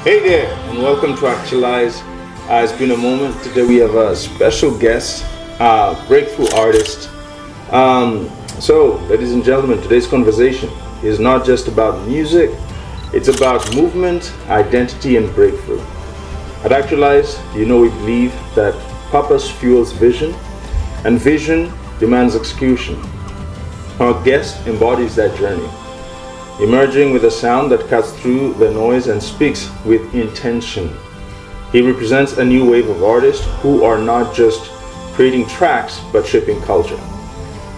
Hey there, and welcome to Actualize. It's been a moment. Today we have a special guest, breakthrough artist. Ladies and gentlemen, today's conversation is not just about music, it's about movement, identity, and breakthrough. At Actualize, we believe that purpose fuels vision, and vision demands execution. Our guest embodies that journey, emerging with a sound that cuts through the noise and speaks with intention. He represents a new wave of artists who are not just creating tracks but shaping culture.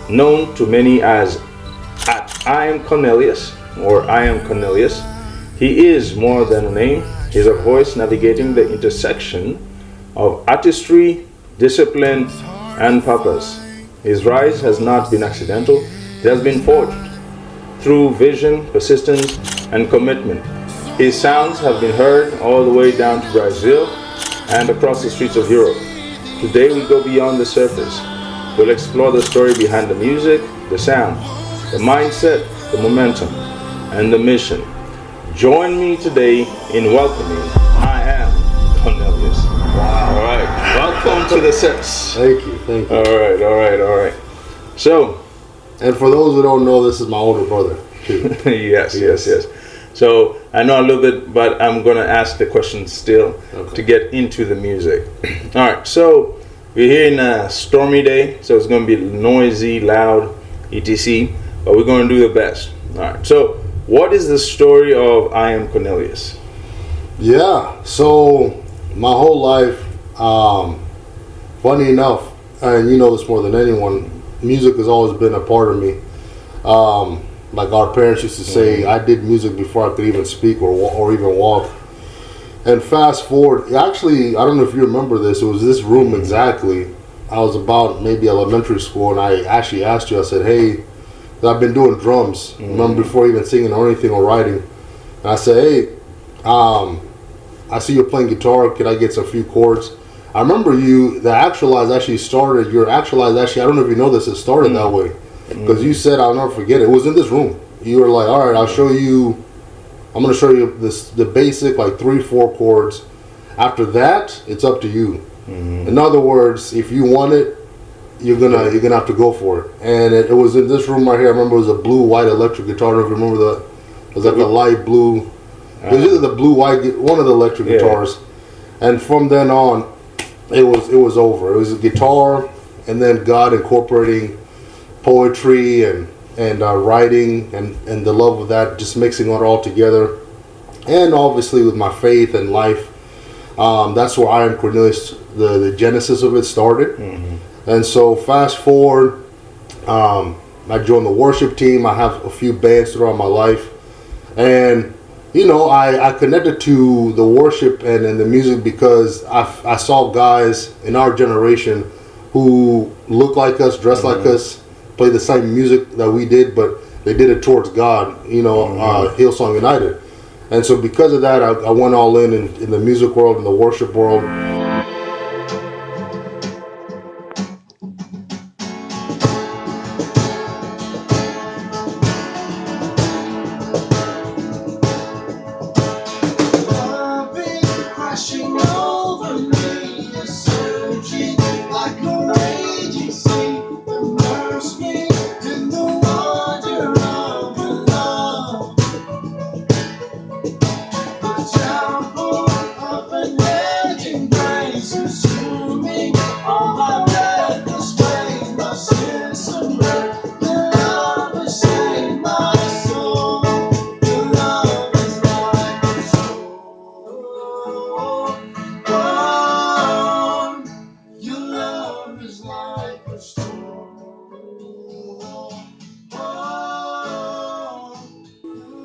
Known to many as I am Cornelius or I am Cornelius, he is more than a name. He's a voice navigating the intersection of artistry, discipline, and purpose. His rise has not been accidental, it has been forged through vision, persistence, and commitment. His sounds have been heard all the way down to Brazil and across the streets of Europe. Today we go beyond the surface. We'll explore the story behind the music, the sound, the mindset, the momentum, and the mission. Join me today in welcoming I am Cornelius. Wow. All right, welcome to the sets. Thank you. All right. So, and for those who don't know, this is my older brother, too. yes. So I know a little bit, but I'm going to ask the question still to get into the music. All right, so we're here in a stormy day, so it's going to be noisy, loud, etc. But we're going to do the best. All right, so what is the story of I Am Cornelius? Yeah, so my whole life, funny enough, and you know this more than anyone, music has always been a part of me. Like our parents used to say, I did music before I could even speak or even walk. And fast forward, actually, I don't know if you remember this, it was this room exactly. I was about maybe elementary school, and I actually asked you, I said, hey, I've been doing drums, remember, before even singing or anything or writing. And I said, hey, I see you're playing guitar, can I get some few chords? I remember the Actualize actually started, your Actualize actually, I don't know if you know this, it started that way. Because you said, I'll never forget it. It was in this room. You were like, all right, I'm going to show you the basic, like 3-4 chords. After that, it's up to you. In other words, if you want it, you're gonna have to go for it. And it was in this room right here. I remember it was a blue-white electric guitar. I don't know if you remember that. It was like a light blue. It was either the blue-white, one of the electric guitars. And from then on, it was over. It was a guitar, and then God incorporating poetry and writing and the love of that, just mixing it all together. And obviously with my faith and life, that's where I Am Cornelius, the genesis of it started. And so fast forward, I joined the worship team. I have a few bands throughout my life. And I connected to the worship and the music because I saw guys in our generation who look like us, dress like us, play the same music that we did, but they did it towards God, Hillsong United. And so because of that, I went all in the music world, in the worship world.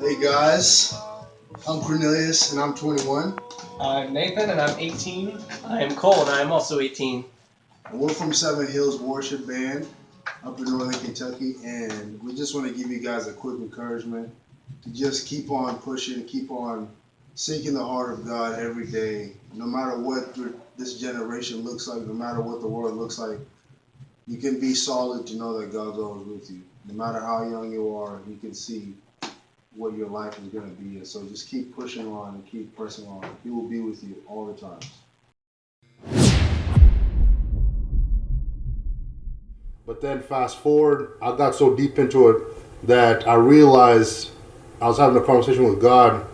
Hey guys, I'm Cornelius and I'm 21. I'm Nathan and I'm 18. I am Cole and I am also 18. And we're from Sevenhills Worship Band up in Northern Kentucky, and we just want to give you guys a quick encouragement to just keep on pushing, keep on seeking the heart of God every day. No matter what this generation looks like, no matter what the world looks like, you can be solid to know that God's always with you. No matter how young you are, you can see what your life is going to be. And so just keep pushing on and keep pressing on. He will be with you all the time. But then fast forward, I got so deep into it that I realized I was having a conversation with God.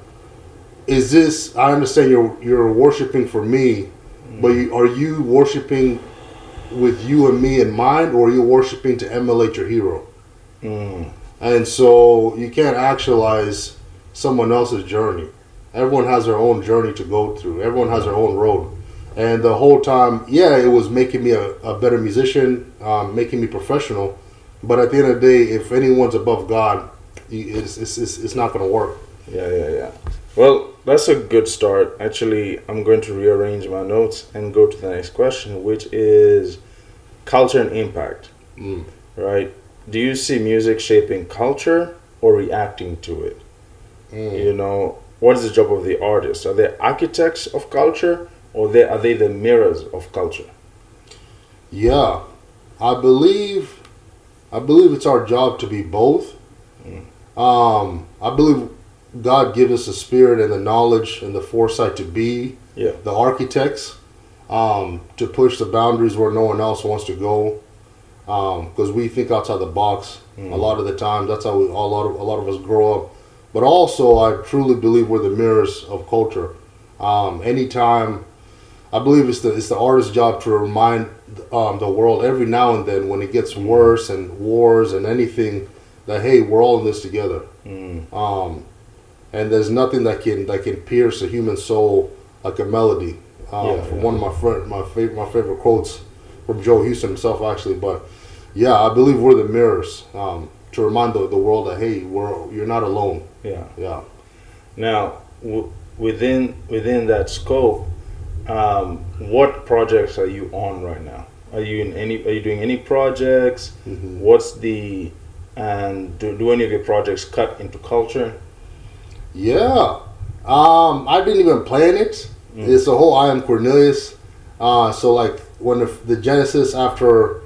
Is this? I understand you're worshiping for me, but are you worshiping with you and me in mind, or are you worshiping to emulate your hero? And so you can't actualize someone else's journey. Everyone has their own journey to go through. Everyone has their own road. And the whole time, yeah, it was making me a better musician, making me professional. But at the end of the day, if anyone's above God, it's not going to work. Yeah. Well, that's a good start. Actually, I'm going to rearrange my notes and go to the next question, which is culture and impact. Right? Do you see music shaping culture or reacting to it? You know, what is the job of the artist? Are they architects of culture, or are they the mirrors of culture? Yeah, I believe it's our job to be both. I believe God gives us the spirit and the knowledge and the foresight to be the architects, to push the boundaries where no one else wants to go, because we think outside the box a lot of the time. That's how a lot of us grow up. But also, I truly believe we're the mirrors of culture. Anytime, I believe it's the artist's job to remind the world every now and then when it gets worse and wars and anything, that hey, we're all in this together. And there's nothing that can pierce a human soul like a melody. From one of my favorite quotes from Joe Huston himself, actually. But yeah, I believe we're the mirrors, to remind the world that hey, you're not alone. Yeah. Now, within that scope, what projects are you on right now? Are you doing any projects? What's the do any of your projects cut into culture? Yeah. I didn't even plan it. It's a whole I am Cornelius. So like when the Genesis, after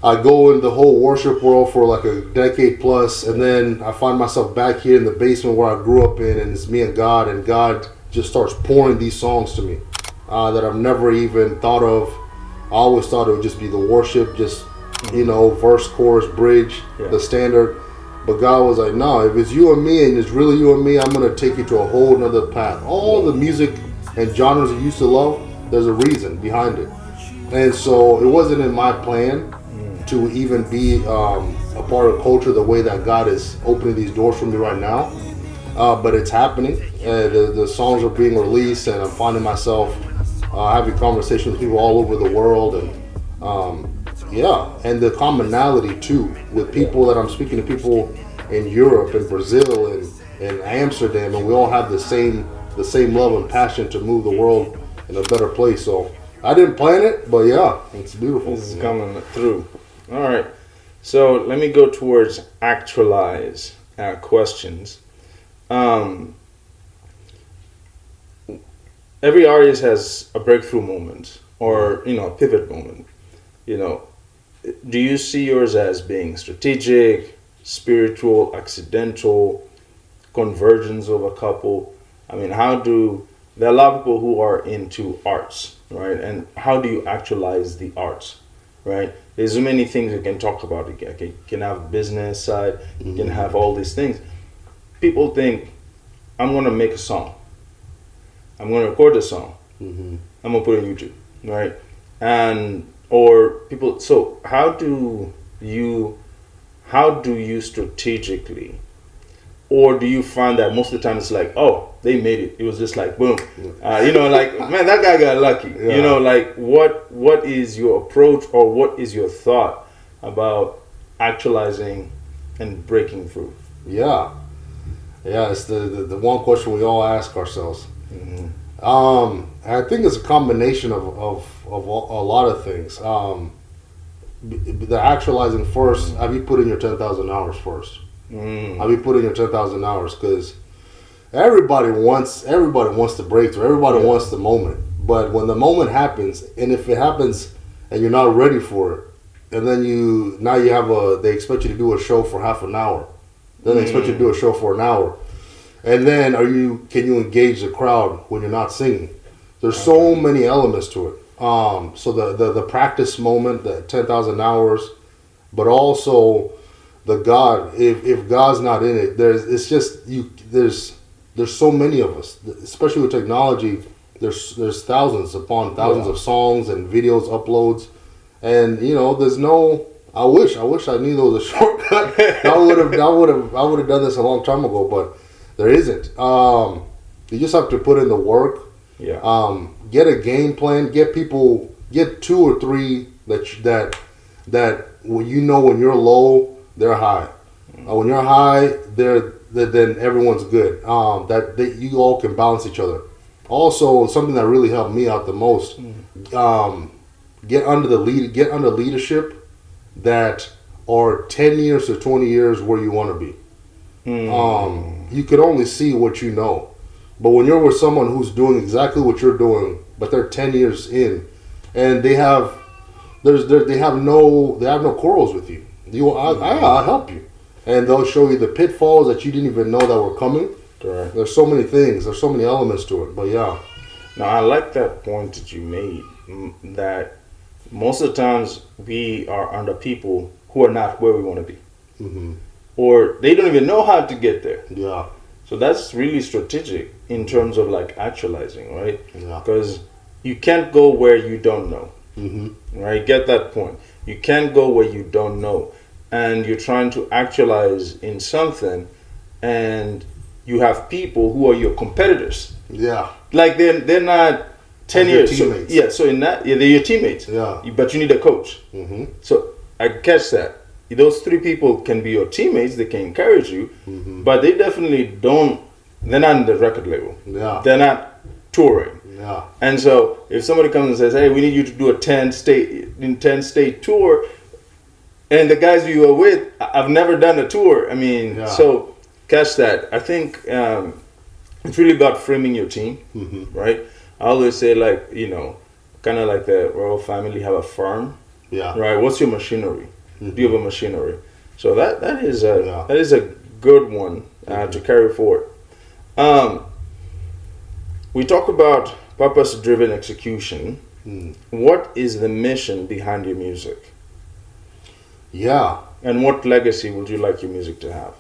I go in the whole worship world for like a decade plus, and then I find myself back here in the basement where I grew up in, and it's me and God just starts pouring these songs to me that I've never even thought of. I always thought it would just be the worship, just verse, chorus, bridge, the standard. But God was like, no, if it's you and me, and it's really you and me, I'm going to take you to a whole nother path. All the music and genres you used to love, there's a reason behind it. And so it wasn't in my plan to even be a part of culture the way that God is opening these doors for me right now. But it's happening. The songs are being released, and I'm finding myself having conversations with people all over the world. And the commonality too with people that I'm speaking to, people in Europe and Brazil and Amsterdam, and we all have the same love and passion to move the world in a better place. So I didn't plan it, but yeah, it's beautiful. This is coming through. All right, so let me go towards actualize questions. Every artist has a breakthrough moment or a pivot moment. Do you see yours as being strategic, spiritual, accidental, convergence of a couple? I mean, there are a lot of people who are into arts, right? And how do you actualize the arts, right? There's so many things you can talk about. You can have business side, you can have all these things. People think, I'm going to make a song. I'm going to record a song. I'm going to put it on YouTube, right? Or people, so how do you strategically, or do you find that most of the time it's like, oh, they made it. It was just like, boom. Like, man, that guy got lucky. Yeah. Like what is your approach, or what is your thought about actualizing and breaking through? Yeah, it's the one question we all ask ourselves. I think it's a combination of a lot of things. The actualizing first. Have you put in your 10,000 hours first? Have you put in your 10,000 hours? Because everybody wants the breakthrough. Everybody wants the moment. But when the moment happens, and if it happens and you're not ready for it, and then they expect you to do a show for half an hour, Then they expect you to do a show for an hour. And then can you engage the crowd when you're not singing? There's so many elements to it. So the practice moment, the 10,000 hours, but also the God. If God's not in it, there's so many of us, especially with technology. There's thousands upon thousands of songs and videos uploads, and there's no. I wish I knew there was a shortcut. I would have done this a long time ago, but there isn't. You just have to put in the work. Yeah. Get a game plan. Get 2 or 3 that when you're low, they're high. When you're high, then everyone's good. That you all can balance each other. Also, something that really helped me out the most. Get under leadership that are 10 years to 20 years where you want to be. You can only see what you know. But when you're with someone who's doing exactly what you're doing, but they're 10 years in, and they have no quarrels with you. I'll help you, and they'll show you the pitfalls that you didn't even know that were coming. Correct. There's so many things. There's so many elements to it. But yeah. Now I like that point that you made. That most of the times we are under people who are not where we want to be, or they don't even know how to get there. Yeah. So that's really strategic in terms of like actualizing, right? Yeah. Because you can't go where you don't know, right? Get that point. You can't go where you don't know, and you're trying to actualize in something, and you have people who are your competitors. Yeah. Like they're not 10 like years. Teammates. So in that, they're your teammates. Yeah. But you need a coach. So I catch that. Those 3 people can be your teammates. They can encourage you, but they definitely don't. They're not in the record label. Yeah. They're not touring. Yeah. And so if somebody comes and says, "Hey, we need you to do a 10 state tour," and the guys you are with, I've never done a tour. I mean, so catch that. I think it's really about framing your team, right? I always say, like, kind of like the royal family have a farm. Yeah. Right. What's your machinery? Do you have a machinery? So that is a good one to carry forward. We talk about purpose-driven execution. What is the mission behind your music? Yeah. And what legacy would you like your music to have?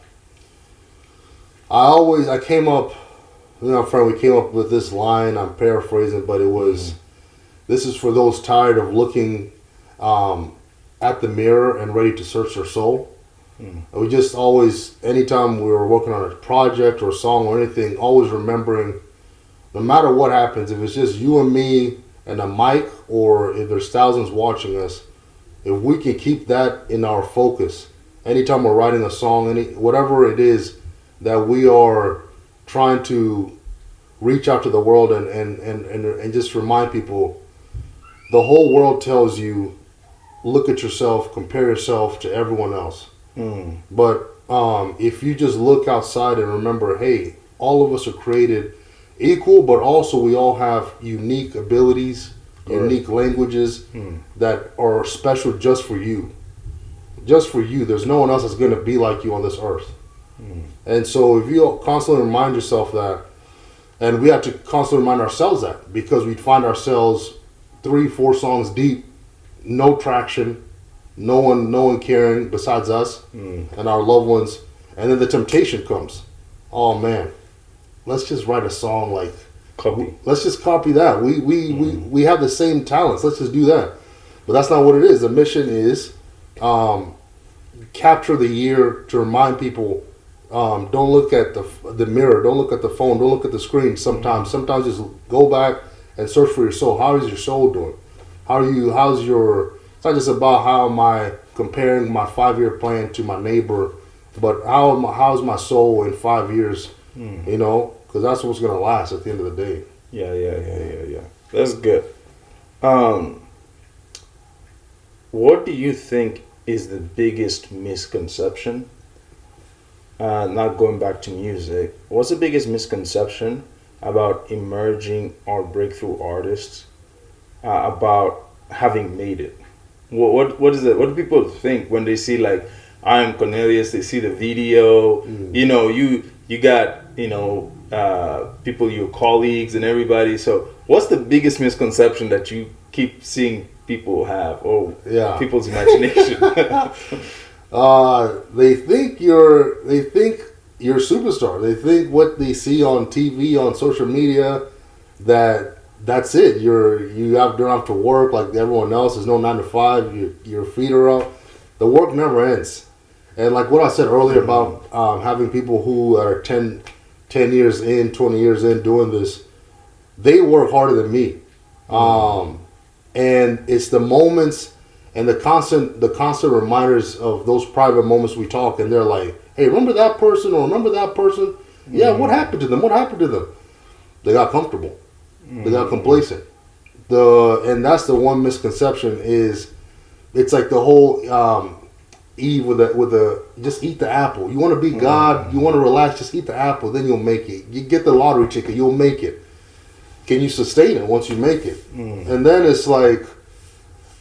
I came up, friend, we came up with this line. I'm paraphrasing, but it was, this is for those tired of looking at the mirror and ready to search their soul. We just always, anytime we were working on a project or a song or anything, always remembering, no matter what happens, if it's just you and me and a mic, or if there's thousands watching us, if we can keep that in our focus, anytime we're writing a song, whatever it is that we are trying to reach out to the world and just remind people, the whole world tells you, look at yourself, compare yourself to everyone else. But if you just look outside and remember, hey, all of us are created equal, but also we all have unique abilities, unique languages that are special just for you. Just for you. There's no one else that's going to be like you on this earth. And so if you constantly remind yourself that, and we have to constantly remind ourselves that, because we'd find ourselves 3-4 songs deep, no traction, no one caring besides us and our loved ones, and then the temptation comes. Oh man, let's just write a song like Copy. Let's just copy that. We have the same talents. Let's just do that. But that's not what it is. The mission is capture the year to remind people. Don't look at the mirror. Don't look at the phone. Don't look at the screen. Sometimes just go back and search for your soul. How is your soul doing? How's your? It's not just about how am I comparing my 5-year plan to my neighbor, but how's my soul in 5 years? Because that's what's gonna last at the end of the day. Yeah. That's good. What do you think is the biggest misconception? Not going back to music. What's the biggest misconception about emerging or breakthrough artists? About having made it. What is it? What do people think when they see like I Am Cornelius. They see the video. You know, you got, you know, people, your colleagues and everybody. So what's the biggest misconception that you keep seeing people have, or people's imagination? They think you're a superstar. They think what they see on TV, on social media, that's it. You don't have to work like everyone else. There's no 9 to 5. Your feet are up. The work never ends. And like what I said earlier about having people who are 10 years in, 20 years in doing this, they work harder than me. And it's the moments and the constant reminders of those private moments we talk, and they're like, hey, remember that person, or remember that person? Yeah, what happened to them? What happened to them? They got comfortable. They got complacent. And that's the one misconception is, it's like the whole Eve with the just eat the apple. You want to be God, you want to relax, just eat the apple, then you'll make it. You get the lottery ticket, you'll make it. Can you sustain it once you make it? And then it's like,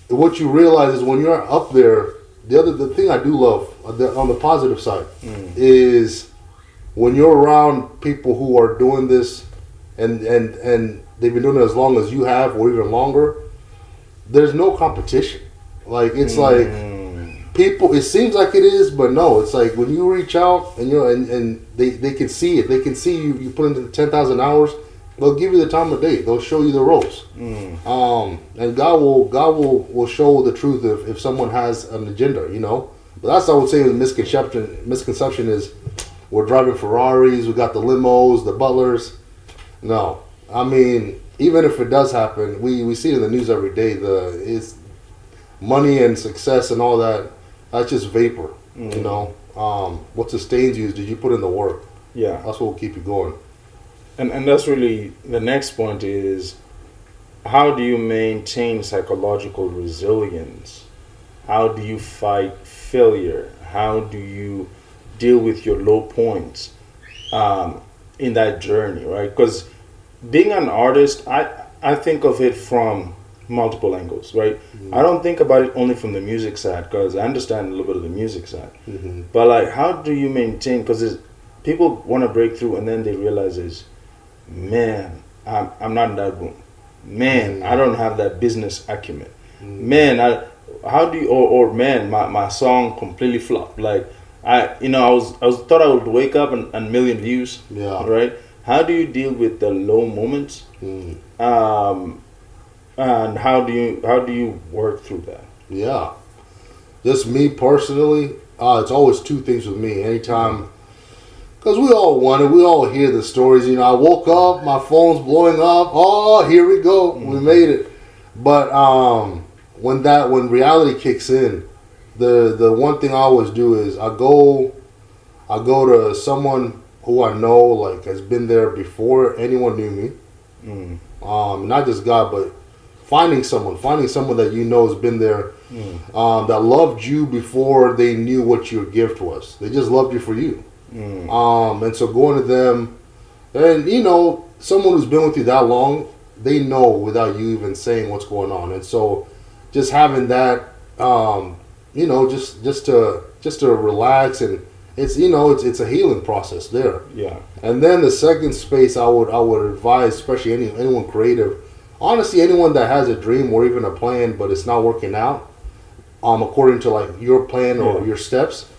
what you realize is when you're up there, the thing I do love on the positive side is when you're around people who are doing this and they've been doing it as long as you have or even longer, there's no competition. Like, it's like people, it seems like it is, but no, it's like when you reach out and and they can see it. They can see you put into 10,000 hours. They'll give you the time of day. They'll show you the ropes. And God will show the truth if someone has an agenda, you know. But that's, I would say, the misconception is we're driving Ferraris, we got the limos, the butlers. No. I mean, even if it does happen, we see it in the news every day. It's money and success and all that, that's just vapor, you know. What sustains you is, did you put in the work? Yeah. That's what will keep you going. And that's really the next point is, how do you maintain psychological resilience? How do you fight failure? How do you deal with your low points in that journey, right? Because being an artist, I think of it from multiple angles, right? I don't think about it only from the music side, because I understand a little bit of the music side. But like, how do you maintain, because people want to break through and then they realize man, I'm not in that room. Man, I don't have that business acumen. Man, how do you, or man, my song completely flopped. Like, I thought I would wake up and million views. Yeah. Right? How do you deal with the low moments? And how do you work through that? Yeah. Just me personally, it's always two things with me. Anytime, because we all want it. We all hear the stories. You know, I woke up, my phone's blowing up. Oh, here we go. We made it. But when reality kicks in, the one thing I always do is I go to someone who I know, like, has been there before anyone knew me. Not just God, but finding someone that you know has been there, that loved you before they knew what your gift was. They just loved you for you. And so going to them, and you know, someone who's been with you that long, they know without you even saying what's going on. And so just having that, you know, just to relax, and it's, you know, it's a healing process there. Yeah. And then the second space I would advise, especially anyone creative, honestly, anyone that has a dream or even a plan but it's not working out, according to like your plan or your steps.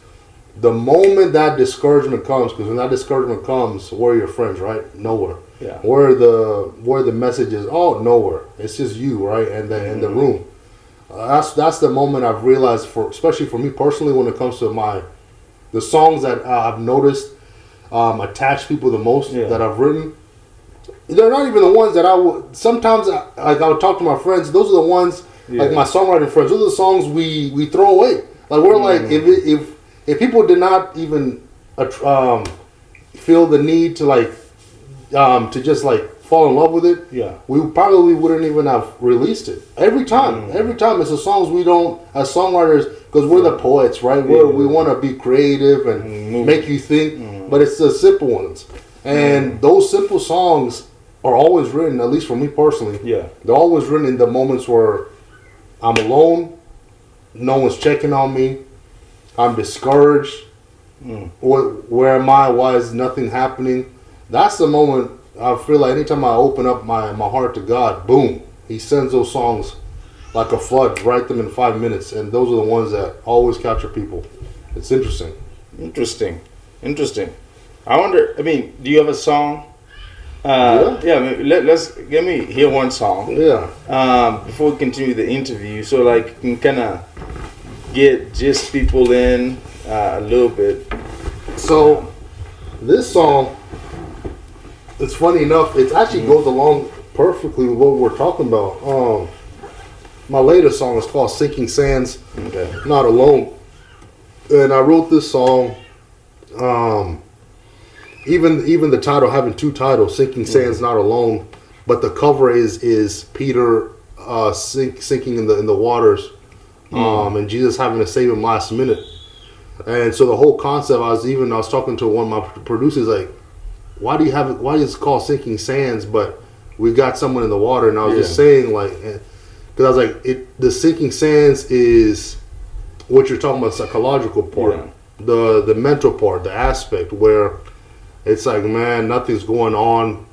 The moment that discouragement comes, because when that discouragement comes, where are your friends, right? Nowhere. Yeah. Where the message is, oh, nowhere. It's just you, right? And in the room. That's the moment I've realized, especially for me personally, when it comes to the songs that I've noticed attach people the most that I've written. They're not even the ones that I would. Sometimes I would talk to my friends. Those are the ones, like my songwriting friends. Those are the songs we throw away. Like, we're like, if people did not even feel the need to just like fall in love with it, we probably wouldn't even have released it. Every time it's the songs we don't, as songwriters, because we're the poets, right? We want to be creative and make you think, but it's the simple ones. And those simple songs are always written, at least for me personally, they're always written in the moments where I'm alone, no one's checking on me, I'm discouraged. Where am I? Why is nothing happening? That's the moment I feel like anytime I open up my heart to God, boom, He sends those songs like a flood, write them in 5 minutes, and those are the ones that always capture people. It's interesting. Interesting. I wonder, I mean, do you have a song? Let's let me hear one song. Yeah. Before we continue the interview, so like you can kind of get just people in a little bit. So this song, it's funny enough, it actually goes along perfectly with what we're talking about. My latest song is called Sinking Sands, Not Alone. And I wrote this song, even the title, having two titles, Sinking Sands, Not Alone, but the cover is Peter sinking in the waters, and Jesus having to save him last minute. And so the whole concept, I was talking to one of my producers, like, why is it called Sinking Sands, but we got someone in the water? And I was just saying, like, because I was like, the sinking sands is what you're talking about, psychological part, the mental part, the aspect where it's like, man, nothing's going on,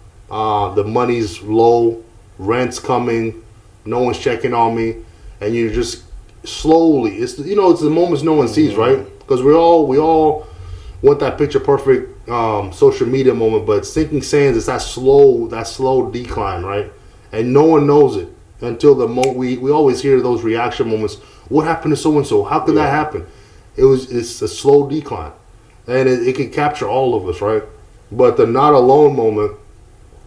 the money's low, rent's coming, no one's checking on me, and you're just slowly, it's the moments no one sees, right? Because we all want that picture perfect social media moment, but sinking sands is that slow decline, right? And no one knows it until the moment we always hear those reaction moments. What happened to so and so? How could that happen? It's a slow decline, and it can capture all of us, right? But the not alone moment,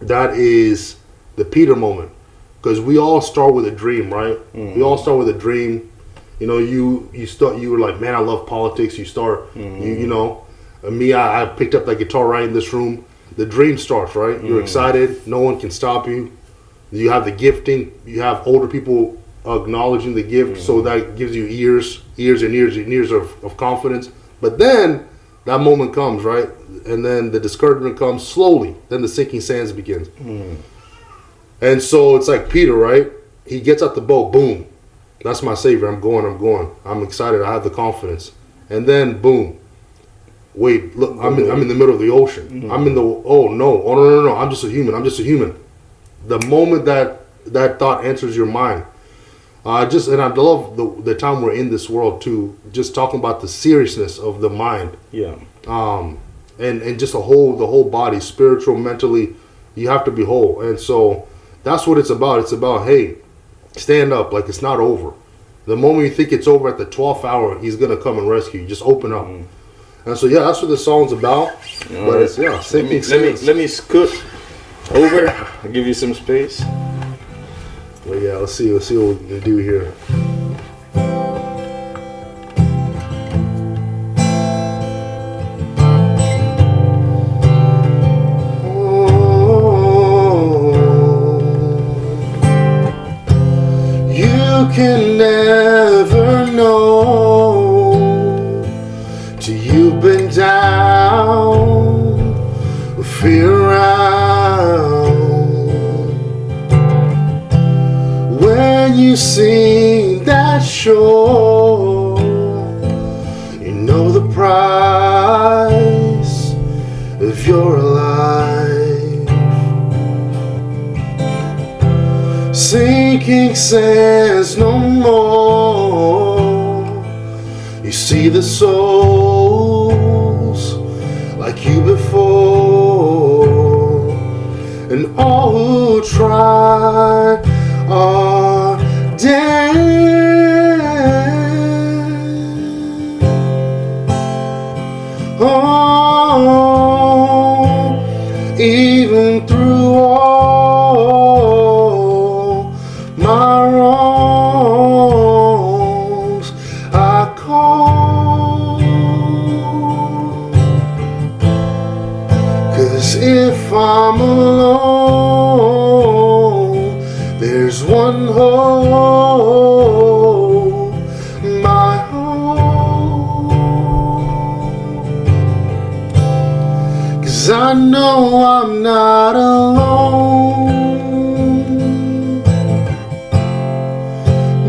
that is the Peter moment, because we all start with a dream, right? We all start with a dream. You know, you were like, man, I love politics. You start, me, I picked up that guitar right in this room. The dream starts, right? You're excited. No one can stop you. You have the gifting. You have older people acknowledging the gift, so that gives you years of confidence. But then that moment comes, right? And then the discouragement comes slowly. Then the sinking sands begins. And so it's like Peter, right? He gets out the boat, boom. That's my savior. I'm going. I'm excited. I have the confidence. And then, boom. Wait, look, I'm in the middle of the ocean. I'm in the, no. I'm just a human. The moment that thought enters your mind, I love the time we're in this world too, just talking about the seriousness of the mind. Yeah. And just the whole body, spiritual, mentally, you have to be whole. And so that's what it's about. It's about, hey, stand up, like it's not over. The moment you think it's over at the 12th hour, he's going to come and rescue you. Just open up. And so, that's what the song's about. But it's, sinking sands. Let me scoot over. I'll give you some space. Well, let's see what we can do here. You can never know till you've been down with fear around. When you see that shore, you know the price of your life. Sinking sands no more. You see the souls like you before, and all who try are dead. Oh, even through all my wrongs, I call. 'Cause if I'm alone, there's one hope, my home. 'Cause I know I'm not alone.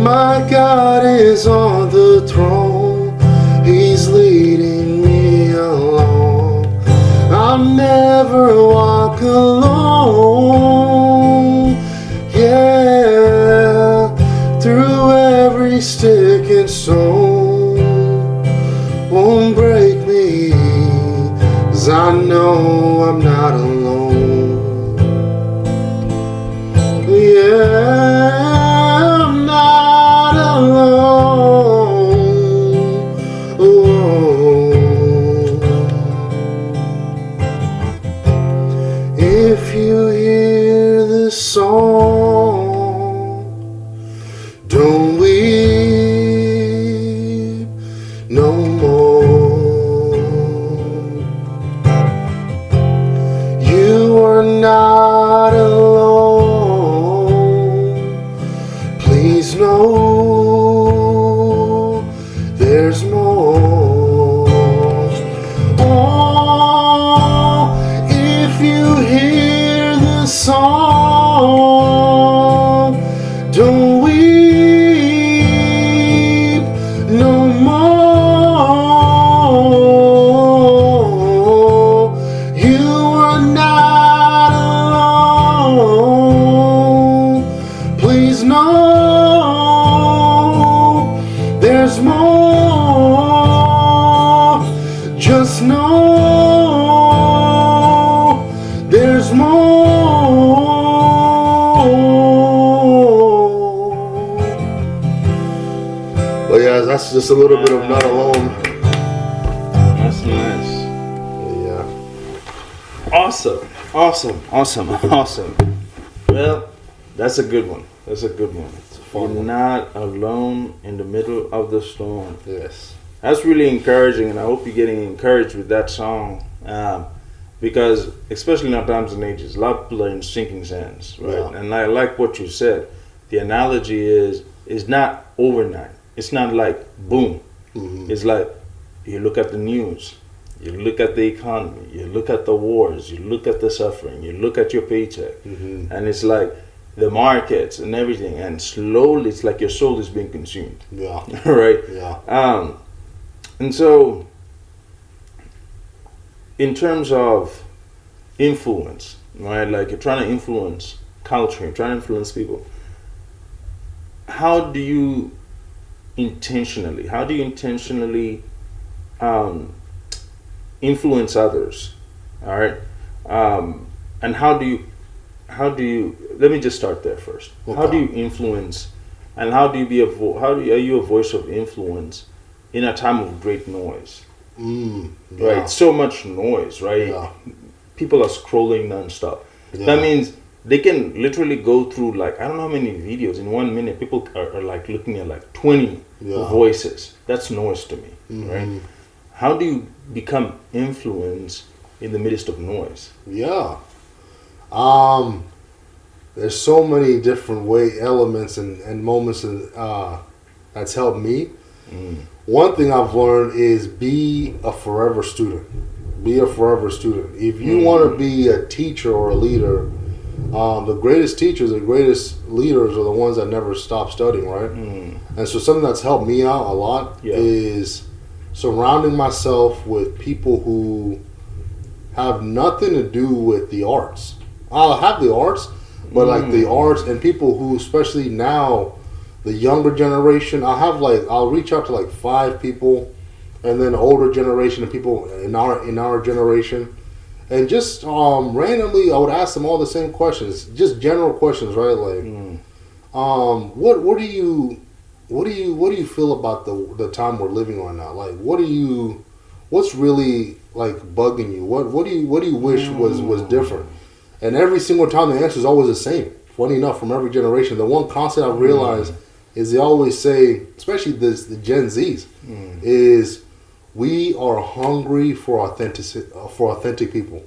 My God is on the throne. He's never walk alone. Yeah, through every stick and stone won't break me, 'cause I know I'm not alone. Yeah, I'm not alone. Oh. If you hear this song, don't weep no more. You are not alone. Please know there's more. Oh, if you hear this song, don't weep no more. You are not alone. Please know there's more. Just know there's more. But yeah, that's just a little bit of Not Alone. That's nice. Yeah. Awesome. Well, that's a good one. That's a good one. fun You're one. not alone in the middle of the storm. Yes. That's really encouraging, and I hope you're getting encouraged with that song. Because, especially in our times and ages, a lot of people are in sinking sands, right? Yeah. And I like what you said. The analogy is not overnight. It's not like boom. Mm-hmm. It's like you look at the news, you look at the economy, you look at the wars, you look at the suffering, you look at your paycheck, Mm-hmm. and it's like the markets and everything, and slowly it's like your soul is being consumed, Yeah. right? Yeah. And so, in terms of influence, right? Like you're trying to influence culture, you're trying to influence people. How do you intentionally influence others? All right. And how do you let me just start there first. Okay. How do you influence, and how do you be are you a voice of influence in a time of great noise? Yeah. Right, so much noise, right? Yeah. People are scrolling nonstop. Yeah. That means they can literally go through, like, I don't know how many videos in 1 minute. People are like looking at like 20 Yeah. voices. That's noise to me, Mhm. right? How do you become influence in the midst of noise? Yeah. There's so many different elements and moments that's helped me. One thing I've learned is be a forever student. Be a forever student. If you want to be a teacher or a leader, the greatest teachers, the greatest leaders are the ones that never stop studying, right? And so something that's helped me out a lot is surrounding myself with people who have nothing to do with the arts. I'll have the arts, but like the arts and people who, especially now, the younger generation, I'll reach out to like 5 people, and then the older generation of people in our generation, and just randomly I would ask them all the same questions, just general questions, right? Like, what do you feel about the time we're living right now? Like, what's really like bugging you? What do you wish was different? And every single time the answer is always the same. Funny enough, from every generation, the one constant I've realized is they always say, especially the Gen Zs, is we are hungry for authentic people.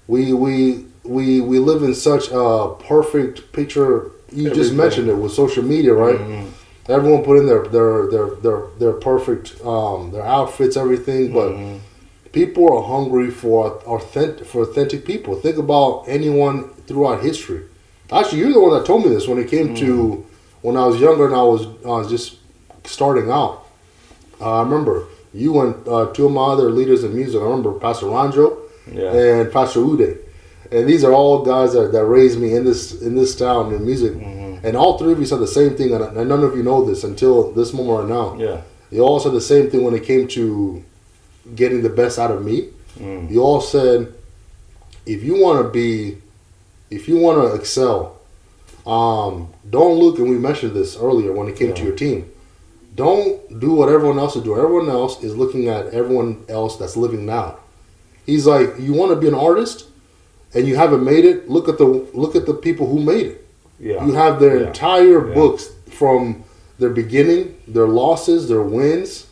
We live in such a perfect picture. You just mentioned it with social media, right? Everyone put in their perfect their outfits, everything, but people are hungry for authentic people. Think about anyone throughout history. Actually, you're the one that told me this when it came to when I was younger and I was just starting out. I remember you and 2 of my other leaders in music. I remember Pastor Ranjo Yeah. and Pastor Ude. And these are all guys that raised me in this town in music. Mm-hmm. And all three of you said the same thing, and none of you know this until this moment right now. Yeah. You all said the same thing when it came to getting the best out of me. Mm. You all said, if you want to excel, don't look, and we mentioned this earlier when it came to your team. Don't do what everyone else is doing. Everyone else is looking at everyone else that's living now. He's like, you want to be an artist, and you haven't made it. Look at the people who made it. Yeah. You have their entire books from their beginning, their losses, their wins.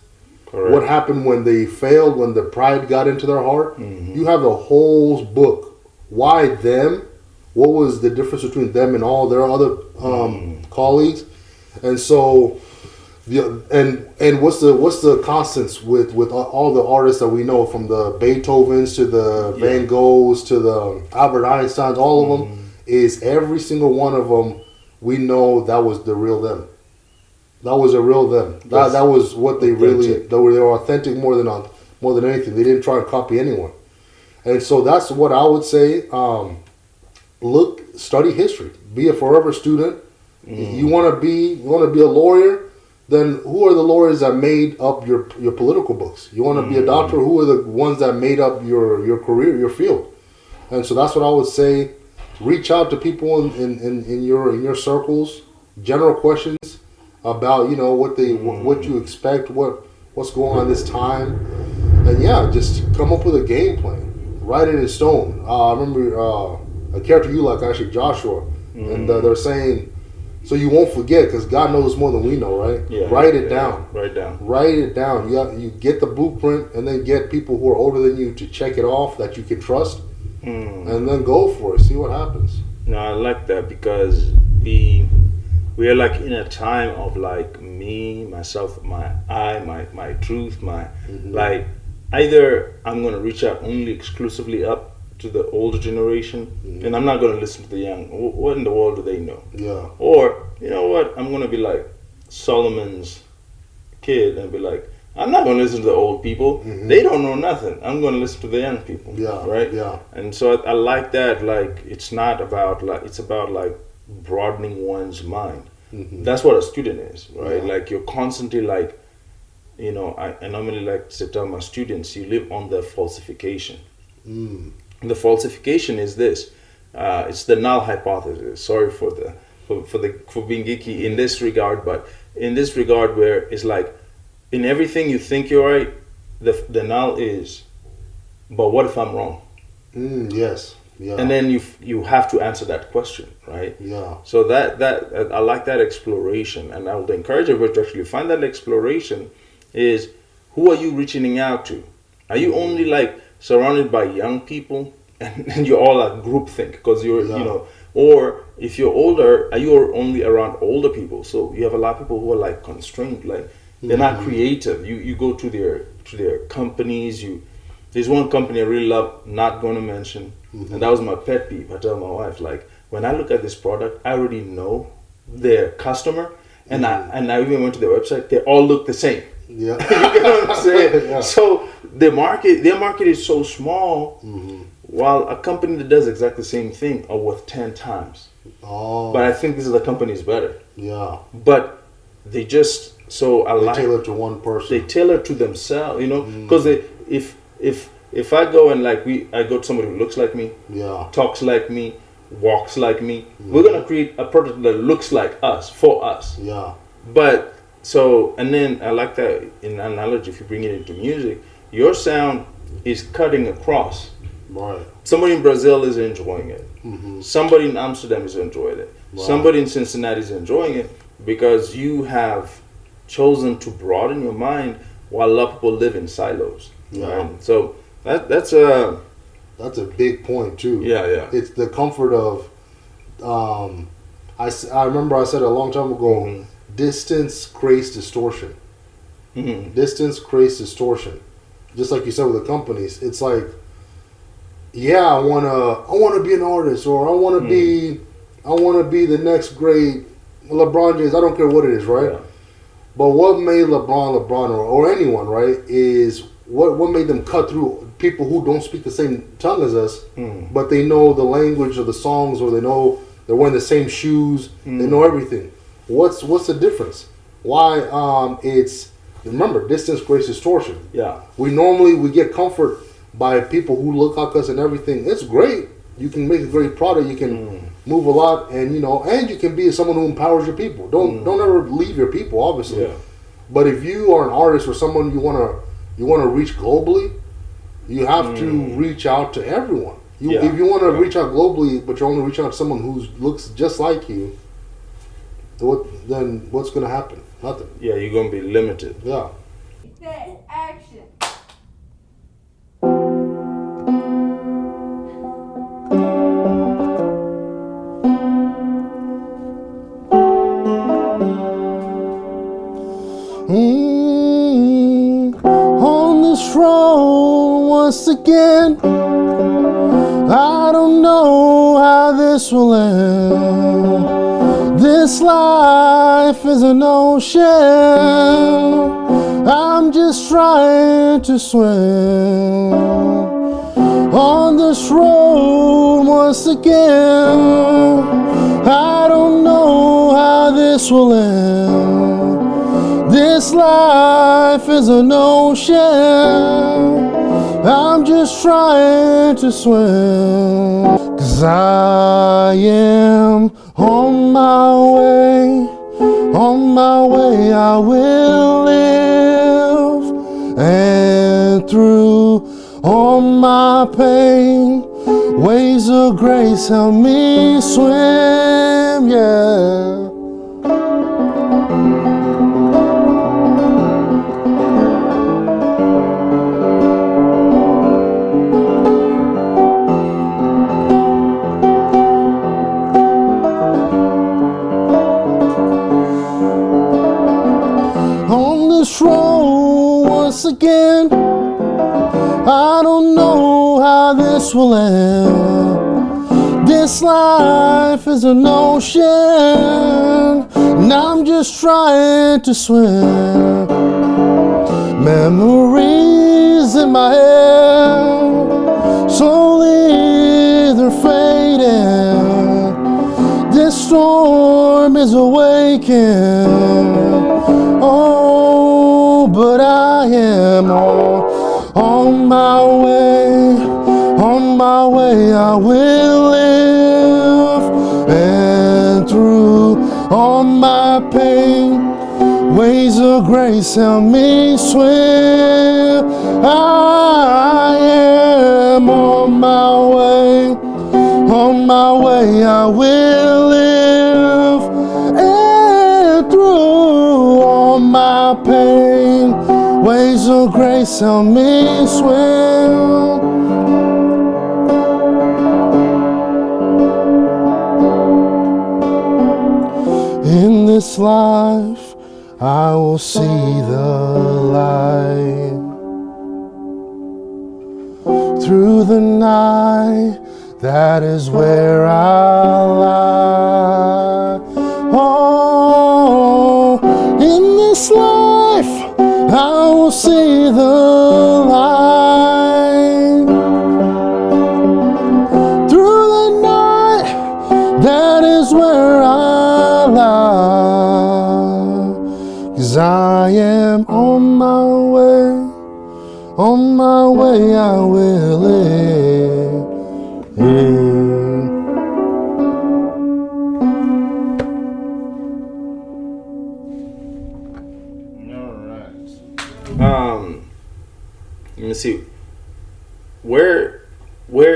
Correct. What happened when they failed, when the pride got into their heart. Mm-hmm. You have the whole book. Why them? What was the difference between them and all their other colleagues? And so, and what's the constants with all the artists that we know, from the Beethovens to the Van Goghs to the Albert Einsteins, all of them, is every single one of them, we know that was the real them. That was a real them. That was what they really, they were authentic more than anything. They didn't try to copy anyone. And so that's what I would say. Study history. Be a forever student. You want to be a lawyer, then who are the lawyers that made up your political books? You want to be a doctor, who are the ones that made up your career, your field? And so that's what I would say. Reach out to people in your circles. General questions about what you expect, what's going on this time, and just come up with a game plan. Write it in stone. I remember a character you like, actually, Joshua, and they're saying, so you won't forget, because God knows more than we know, right? Yeah. Write it down. Write it down. You get the blueprint, and then get people who are older than you to check it off that you can trust, and then go for it. See what happens. No, I like that, because we are like in a time of like me, myself, my truth, like either I'm going to reach out only exclusively up to the older generation, and I'm not going to listen to the young. What in the world do they know? Yeah. Or, you know what, I'm going to be like Solomon's kid and be like, I'm not going to listen to the old people. They don't know nothing. I'm going to listen to the young people. Yeah. Right? Yeah. And so I like that. Like, it's not about like, it's about like broadening one's mind. That's what a student is, right? Yeah. Like, you're constantly like, I normally like to tell my students, you live on the falsification. The falsification is this. It's the null hypothesis. Sorry for being geeky in this regard, but in this regard where it's like, in everything you think you're right, the null is, but what if I'm wrong? Yes. Yeah. And then you have to answer that question, right? Yeah. So that I like that exploration, and I would encourage everybody to actually find that exploration. Is who are you reaching out to? Are you only like surrounded by young people, and you're all a group think because you're or if you're older, are you only around older people? So you have a lot of people who are like constrained, like they're not creative. You go to their companies. There's one company I really love, not going to mention, and that was my pet peeve. I tell my wife, like, when I look at this product, I already know their customer, and I even went to their website. They all look the same. Yeah. You know what I'm saying? Yeah. So their market is so small, while a company that does exactly the same thing are worth 10 times. Oh. But I think this is the company's better. Yeah. But they just tailor to one person. They tailor to themselves, because if I go and I go to somebody who looks like me, talks like me, walks like me, we're gonna create a product that looks like us for us. Yeah. But and then I like that in analogy. If you bring it into music, your sound is cutting across. Right. Somebody in Brazil is enjoying it. Somebody in Amsterdam is enjoying it. Wow. Somebody in Cincinnati is enjoying it because you have chosen to broaden your mind while a lot of people live in silos. Yeah. Right? So that's a big point too. Yeah. It's the comfort of I remember I said a long time ago, distance creates distortion. Distance creates distortion. Just like you said with the companies, it's like, I wanna be an artist, or I wanna be the next great LeBron James. I don't care what it is, right? Yeah. But what made LeBron, or anyone, right, is what made them cut through people who don't speak the same tongue as us, but they know the language of the songs, or they know they're wearing the same shoes, they know everything. What's the difference? Why? It's, remember, distance creates distortion. Yeah. We get comfort by people who look like us and everything. It's great. You can make a great product. You can move a lot, and and you can be someone who empowers your people. Don't ever leave your people, obviously. Yeah. But if you are an artist or someone you wanna reach globally, you have to reach out to everyone. If you want to reach out globally, but you're only reaching out to someone who looks just like you, then what's gonna happen? Nothing. Yeah, you're gonna be limited. Yeah. Action. On this road once again, I don't know how this will end. This life is an ocean, I'm just trying to swim. On this road once again, I don't know how this will end. This life is an ocean, I'm just trying to swim. 'Cause I am on my way I will live. And through all my pain, waves of grace help me swim, yeah. Road once again, I don't know how this will end. This life is an ocean, and I'm just trying to swim. Memories in my head, slowly they're fading. This storm is awakening. Oh, but I am on my way I will live. And through all my pain, waves of grace help me swim. I am on my way I will live. And through all my pain, waves of grace help me swim. In this life, I will see the light. Through the night, that is where I lie. Oh, in this life, I will see the light. Through the night, that is where I lie. 'Cause I am on my way I will live. Let me see. Where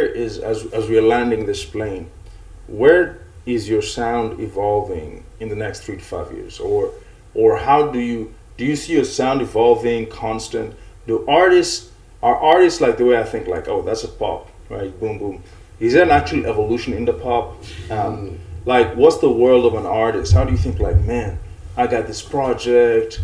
is, as we're landing this plane, where is your sound evolving in the next 3 to 5 years, or how do you see your sound evolving, constant? Are artists like the way I think, like, oh, that's a pop, right? Boom, boom. Is there an actual evolution in the pop? Like, what's the world of an artist? How do you think, like, man, I got this project,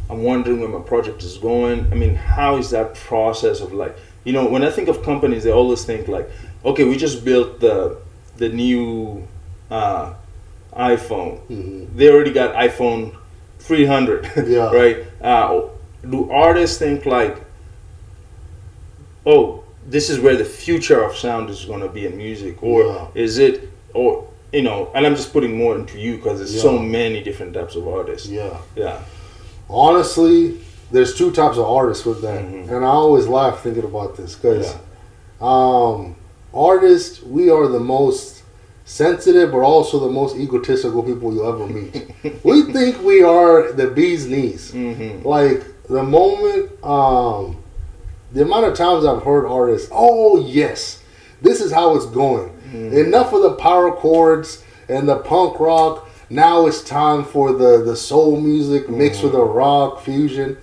I'm wondering where my project is going? I mean, how is that process of, like, when I think of companies, they always think like, okay, we just built the new iPhone. They already got iPhone 300, yeah. right? Do artists think like, oh, this is where the future of sound is going to be in music, or is it, or and I'm just putting more into you because there's so many different types of artists. Yeah. Honestly, there's two types of artists with that, and I always laugh thinking about this because artists, we are the most sensitive, but also the most egotistical people you'll ever meet. We think we are the bee's knees. Like the moment, the amount of times I've heard artists, oh yes, this is how it's going. Enough of the power chords and the punk rock. Now it's time for the soul music mixed with the rock fusion.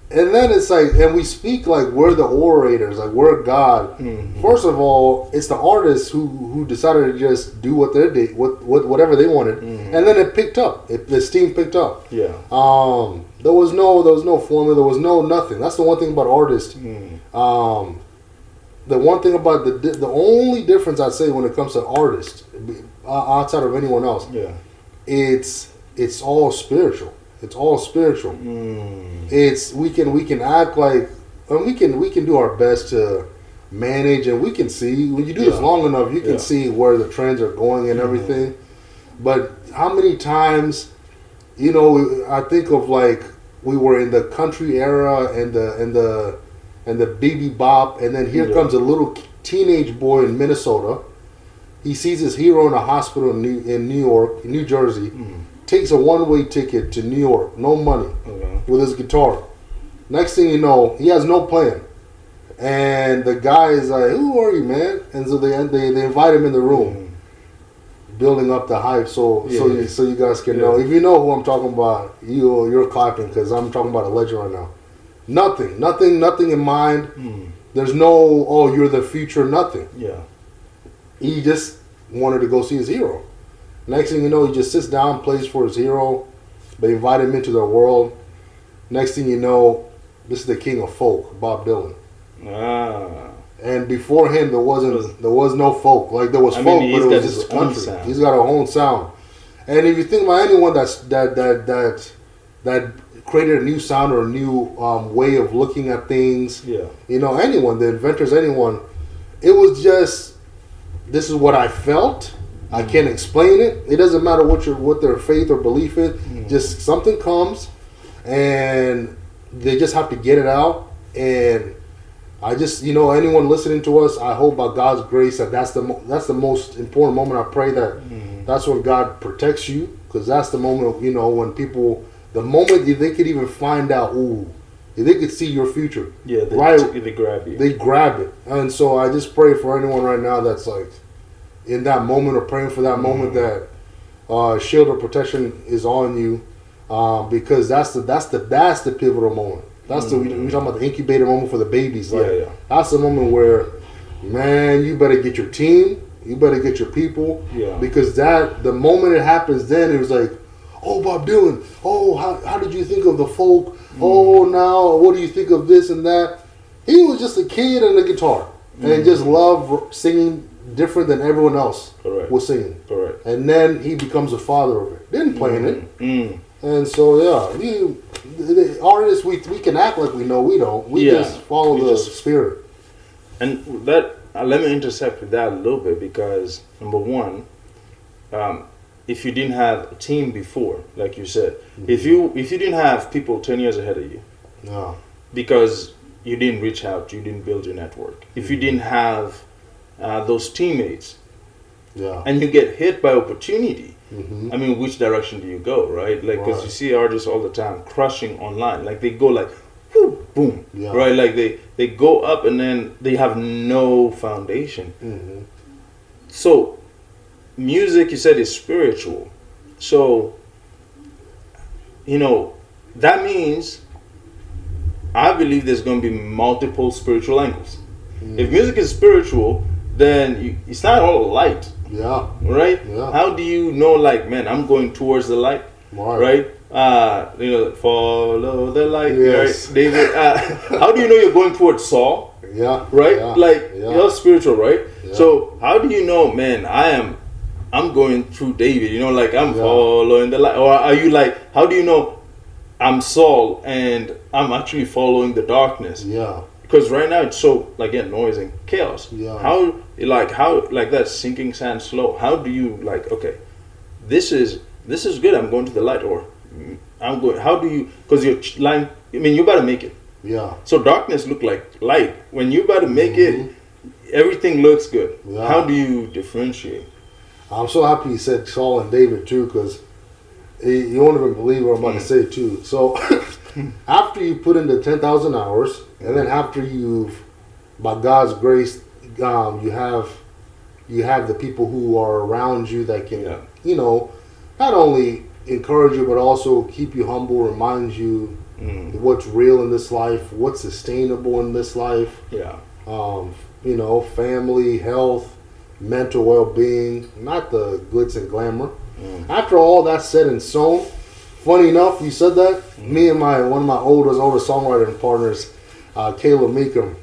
And then it's like, and we speak like we're the orators, like we're God. First of all, it's the artists who decided to just do what they did, whatever they wanted, and then it picked up. The steam picked up. Yeah. There was no formula. There was no nothing. That's the one thing about artists. The one thing about the only difference I'd say when it comes to artists, outside of anyone else, it's all spiritual. It's all spiritual. It's we can act like, and we can do our best to manage, and we can see when you do this long enough, you can see where the trends are going and everything. But how many times, I think of like we were in the country era and the baby bop, and then here comes a little teenage boy in Minnesota. He sees his hero in a hospital in New Jersey. Takes a one-way ticket to New York, no money, with his guitar. Next thing you know, he has no plan, and the guy is like, "Who are you, man?" And so they invite him in the room, building up the hype. So you guys can know. If you know who I'm talking about, you're clapping because I'm talking about a legend right now. Nothing in mind. There's no, oh, you're the future. Nothing. Yeah. He just wanted to go see his hero. Next thing you know, he just sits down, plays for his hero. They invite him into their world. Next thing you know, this is the king of folk, Bob Dylan. And before him, there was no folk. Like there was folk, but it was just country. He's got a own sound. And if you think about anyone that created a new sound or a new way of looking at things, anyone, the inventors, anyone, it was just, this is what I felt. I can't explain it. It doesn't matter what their faith or belief is. Just something comes, and they just have to get it out. And I just, anyone listening to us, I hope by God's grace that's the most important moment. I pray that that's when God protects you, because that's the moment, when people, the moment they could even find out, if they could see your future. Yeah, they grab you. They grab it. And so I just pray for anyone right now that's like, in that moment, or praying for that moment, that shield of protection is on you, because that's the pivotal moment. That's we're talking about the incubator moment for the babies. Like, that's the moment where, man, you better get your team, you better get your people, because the moment it happens, then it was like, oh, Bob Dylan, oh, how did you think of the folk? Oh, now what do you think of this and that? He was just a kid and a guitar, and just loved singing different than everyone else was singing. Correct. And then he becomes a father of it. Didn't play in it. And so, the artists, we can act like we know, we don't. We just follow the spirit. And that, let me intersect with that a little bit, because number one, if you didn't have a team before, like you said, if you didn't have people 10 years ahead of you, because you didn't reach out, you didn't build your network, if you didn't have those teammates, and you get hit by opportunity, I mean, which direction do you go, right? Like, because you see artists all the time crushing online, like they go like, whoo, boom, right? Like they go up and then they have no foundation. So music, you said, is spiritual. So, that means I believe there's going to be multiple spiritual angles. If music is spiritual, then it's not all light. Right? How do you know, like, man, I'm going towards the light? Right? Follow the light. Right? David, how do you know you're going towards Saul? Right? Like, you're spiritual, right? So how do you know, man, I'm going through David, like I'm following the light? Or are you like, how do you know I'm Saul and I'm actually following the darkness? because right now it's so like noise and chaos. Yeah. How like that sinking sand slow. How do you like? Okay, this is good. I'm going to the light, or I'm going. How do you? Because you're line. I mean, you better make it. Yeah. So darkness look like light. When you about to make it, everything looks good. Yeah. How do you differentiate? I'm so happy you said Saul and David too, because you won't even believe what I'm about to say too. So after you put in the 10,000 hours, and then after you've, by God's grace, you have the people who are around you that can, not only encourage you but also keep you humble, remind you what's real in this life, what's sustainable in this life. Yeah. Family, health, mental well-being, not the glitz and glamour. After all that's said and sown, funny enough, you said that. Me and one of my oldest songwriting partners, Caleb Meekum,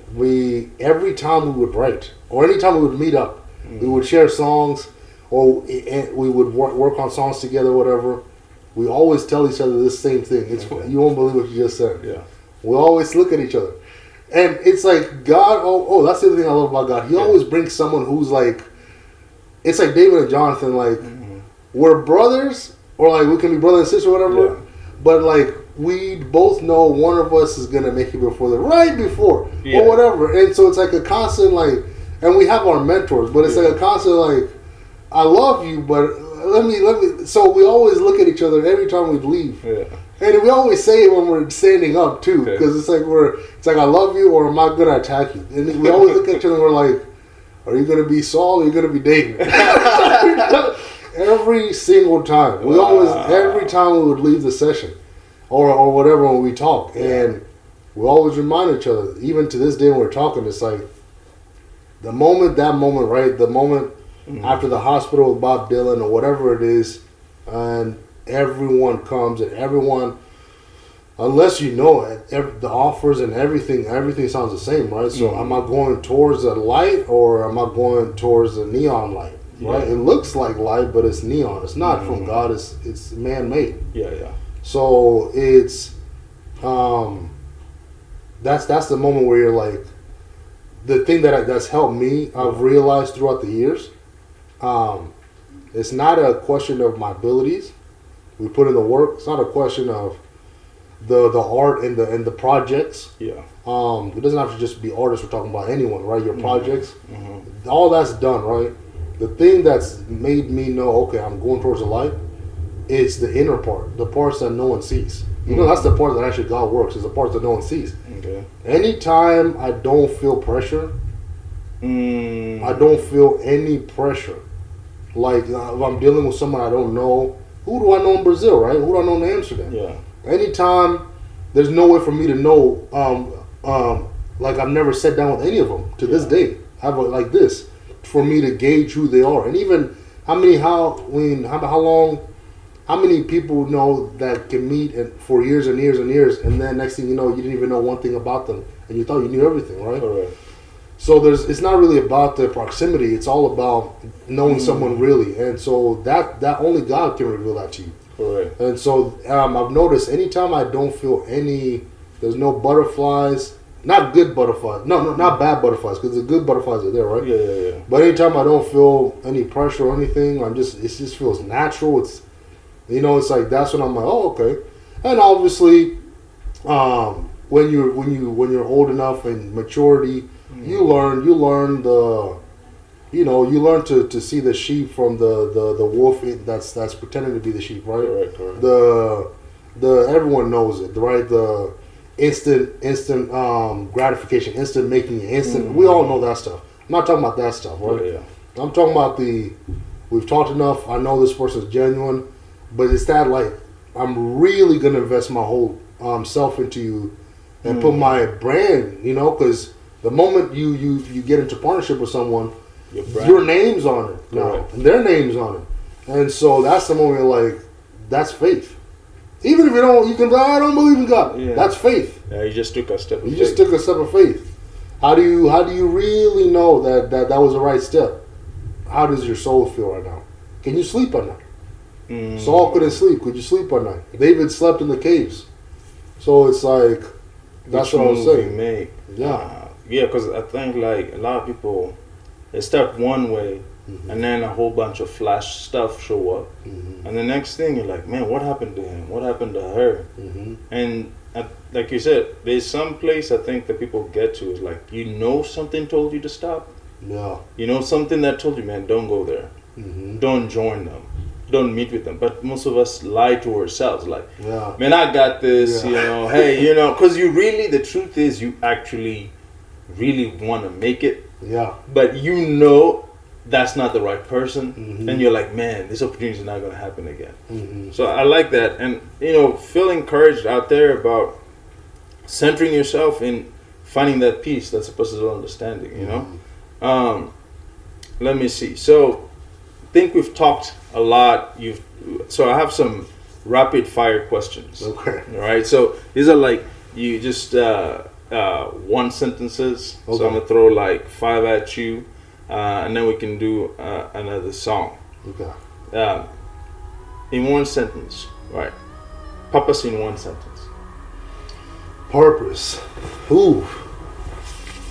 every time we would write, or anytime we would meet up, we would share songs, or we would work on songs together, whatever. We always tell each other this same thing. You won't believe what you just said. Yeah. We always look at each other. And it's like God, that's the other thing I love about God. He always brings someone who's like, it's like David and Jonathan, like, we're brothers, or like we can be brother and sister, whatever, but like we both know one of us is going to make it before or whatever. And so it's like a constant, like, and we have our mentors, but it's like a constant, like, I love you, but let me. So we always look at each other every time we leave. Yeah. And we always say it when we're standing up too, because it's like I love you, or am I gonna attack you? And we always look at each other and we're like, are you gonna be Saul or are you gonna be David? Every single time. Every time we would leave the session or whatever when we talk, and we always remind each other. Even to this day when we're talking, it's like the moment, right? The moment after the hospital with Bob Dylan or whatever it is, and everyone comes, and everyone, unless you know it, the offers and everything sounds the same, right? So am I going towards the light or am I going towards the neon light, right? It looks like light, but it's neon. It's not from God. It's man-made. Yeah. So it's that's the moment where you're like, the thing that's helped me, I've realized throughout the years, it's not a question of my abilities. We put in the work. It's not a question of the art and the projects. Yeah. It doesn't have to just be artists. We're talking about anyone, right? Your projects. All that's done, right? The thing that's made me know, okay, I'm going towards the light, is the inner part, the parts that no one sees. That's the part that actually God works. Is the parts that no one sees. Okay. Anytime I don't feel pressure, I don't feel any pressure. Like if I'm dealing with someone I don't know. Who do I know in Brazil, right? Who do I know in Amsterdam? Yeah. Anytime, there's no way for me to know, like I've never sat down with any of them to this day. Like this, for me to gauge who they are. And even how many people know that can meet for years and years and years, and then next thing you know, you didn't even know one thing about them, and you thought you knew everything, right? Correct. So it's not really about the proximity. It's all about knowing someone really, and so that only God can reveal that to you. Correct. And so I've noticed anytime I don't feel there's no butterflies, not good butterflies, no, not bad butterflies, because the good butterflies are there, right? Yeah. But anytime I don't feel any pressure or anything, it just feels natural. It's it's like that's when I'm like, oh, okay. And obviously, when you're old enough and maturity. You learn to see the sheep from the wolf that's pretending to be the sheep, right? Correct. The everyone knows it, right? The instant gratification, instant making, instant. We all know that stuff. I'm not talking about that stuff, right? Yeah. I'm talking about we've talked enough. I know this person's genuine, but it's that like I'm really gonna invest my whole self into you and put my brand, because. The moment you get into partnership with someone, your name's on it now, and their name's on it, and so that's the moment you're like, that's faith. Even if you can say, I don't believe in God. Yeah. That's faith. Yeah, you just took a step. Took a step of faith. How do you really know that was the right step? How does your soul feel right now? Can you sleep at night? Saul couldn't sleep. Could you sleep at night? David slept in the caves. So it's like, That's which what I was move we saying. make. Yeah. Yeah, because I think like a lot of people, they start one way, and then a whole bunch of flash stuff show up, and the next thing you're like, man, what happened to him? What happened to her? And like you said, there's some place I think that people get to is like, you know, something told you to stop. Yeah. You know, something that told you, man, don't go there, don't join them, don't meet with them. But most of us lie to ourselves, like, Yeah. man, I got this. Yeah. You know, hey, you know, because you really, the truth is, you actually really want to make it, Yeah. but you know that's not the right person, and you're like, man, this opportunity is not going to happen again. So I like that, and you know, feel encouraged out there about centering yourself in finding that peace, that's a personal understanding. You know, let me see. So I think we've talked a lot. So I have some rapid fire questions. Okay. All right. So these are like you just one sentences. Okay. So I'm gonna throw like 5 at you, and then we can do another song. Okay. In one sentence, right? Purpose in one sentence. Purpose. Ooh.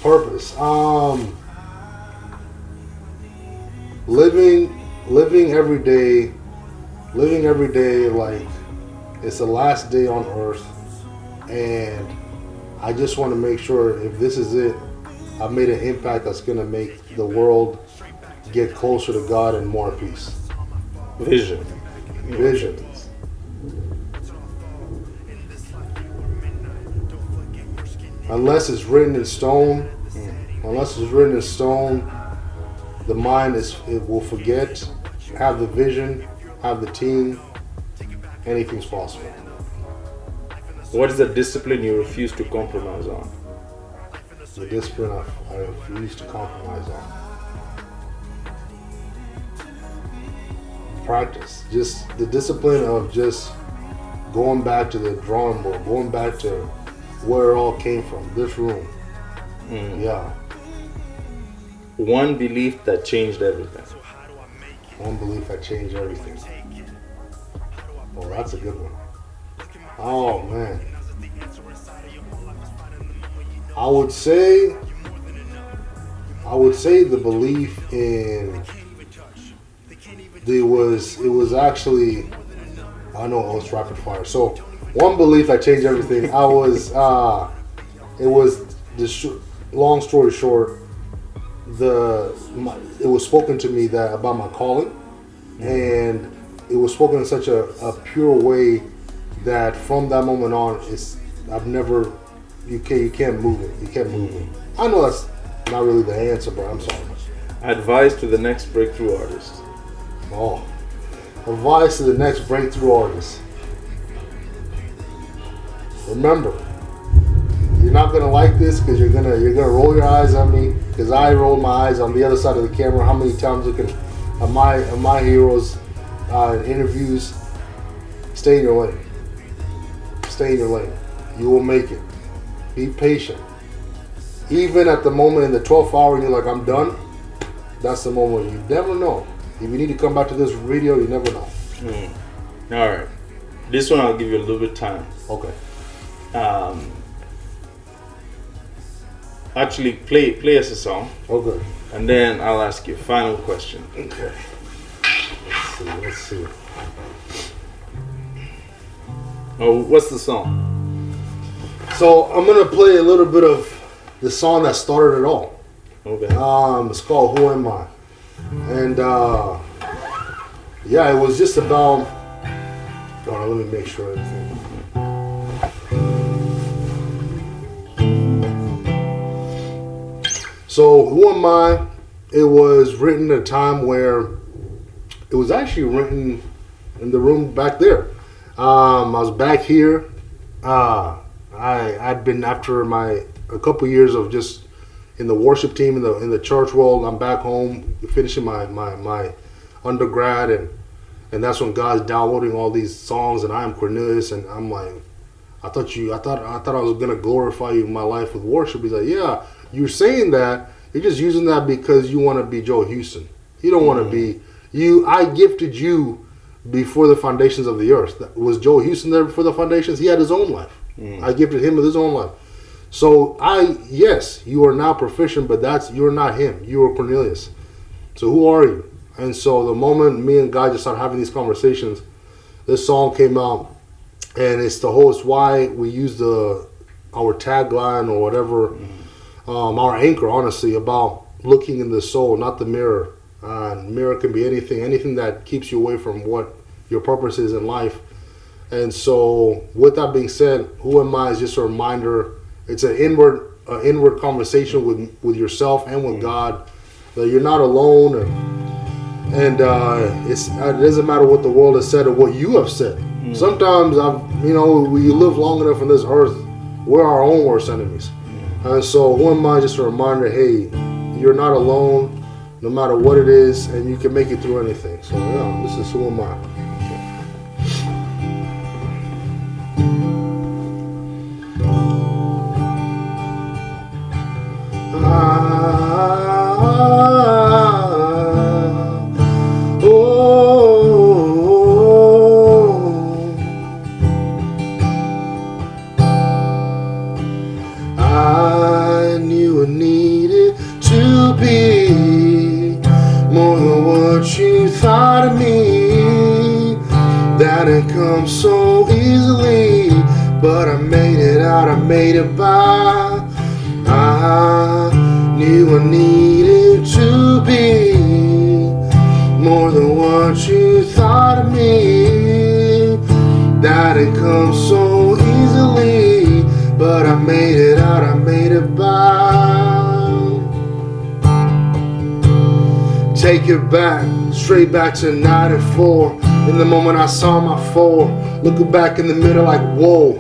Purpose. Living every day like it's the last day on earth, and I just want to make sure if this is it, I've made an impact that's going to make the world get closer to God and more peace. Vision. Vision. Unless it's written in stone, the mind it will forget. Have the vision, have the team. Anything's possible. What is the discipline you refuse to compromise on? The discipline I refuse to compromise on. Practice. Just the discipline of just going back to the drawing board, going back to where it all came from, this room. Yeah. One belief that changed everything. One belief that changed everything. Oh, that's a good one. Oh, man. I would say the belief in it was actually, I know it was rapid fire. So one belief that changed everything. Long story short, it was spoken to me that about my calling, and it was spoken in such a pure way that from that moment on, you can't move it. You can't move it. I know that's not really the answer, but I'm sorry. Advice to the next breakthrough artist. Oh, advice to the next breakthrough artist. Remember, you're not gonna like this because you're gonna roll your eyes at me because I rolled my eyes on the other side of the camera. How many times of my heroes in interviews? Stay in your lane. Stay in your lane. You will make it. Be patient. Even at the moment in the 12th hour, you're like, I'm done. That's the moment. You never know. If you need to come back to this video, you never know. All right. This one I'll give you a little bit of time. Okay. Actually, play us a song. Okay. And then I'll ask you a final question. Okay. Let's see. Oh, what's the song? So I'm gonna play a little bit of the song that started it all. Okay. It's called Who Am I? And yeah, it was just about. Hold on, let me make sure everything. So Who Am I? It was written at a time where it was actually written in the room back there. I was back here. I'd been after a couple years of just in the worship team in the church world. I'm back home finishing my undergrad, and that's when God's downloading all these songs, and I am Cornelius, and I'm like, I thought I was gonna glorify you in my life with worship. He's like, yeah, you're saying that, you're just using that because you want to be Joe Huston. You don't want to be you. I gifted you before the foundations of the earth. Was Joe Huston there before the foundations? He had his own life. I gifted him with his own life. So yes, you are now proficient, but you're not him. You are Cornelius. So who are you? And so the moment me and God just started having these conversations, this song came out, and it's why we use our tagline or whatever, our anchor, honestly, about looking in the soul, not the mirror. Mirror can be anything that keeps you away from what your purpose is in life. And so, with that being said, who am I is just a reminder. It's an inward conversation with yourself and with God, that you're not alone, and it doesn't matter what the world has said or what you have said. Sometimes we live long enough on this earth, we're our own worst enemies. And so, who am I? Just a reminder. Hey, you're not alone, no matter what it is, and you can make it through anything. So yeah, this is who am I. I knew I needed to be more than what you thought of me. That had come so easily, but I made it out, I made it by. I knew I needed to be more than what you thought of me. That had come so easily, but I made it out, I made it by. Take it back, straight back to 94. In the moment I saw my fall, looking back in the mirror like, whoa,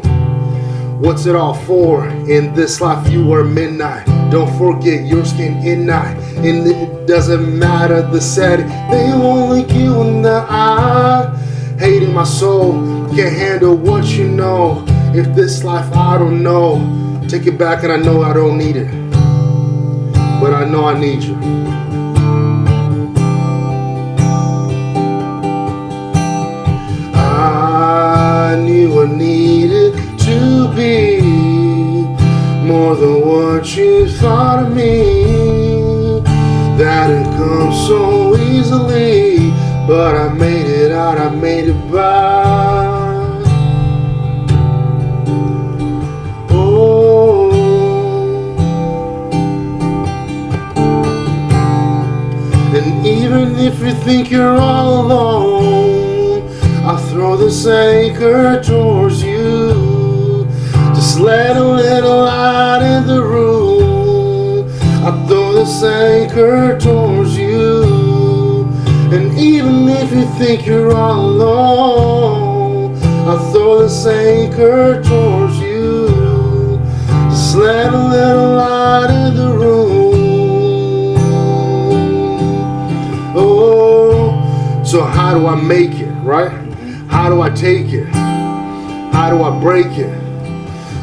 what's it all for? In this life you were midnight. Don't forget your skin in night. And it doesn't matter the setting, they won't look you in the eye. Hating my soul, can't handle what you know. If this life I don't know, take it back and I know I don't need it, but I know I need you. I knew I needed to be more than what you thought of me. That had come so easily, but I made it out, I made it by. And even if you think you're all alone, I'll throw this anchor towards you. Just let a little light in the room. I'll throw this anchor towards you. And even if you think you're all alone, I'll throw this anchor towards you. Just let a little light in the room. Oh, so how do I make it, right? How do I take it? How do I break it?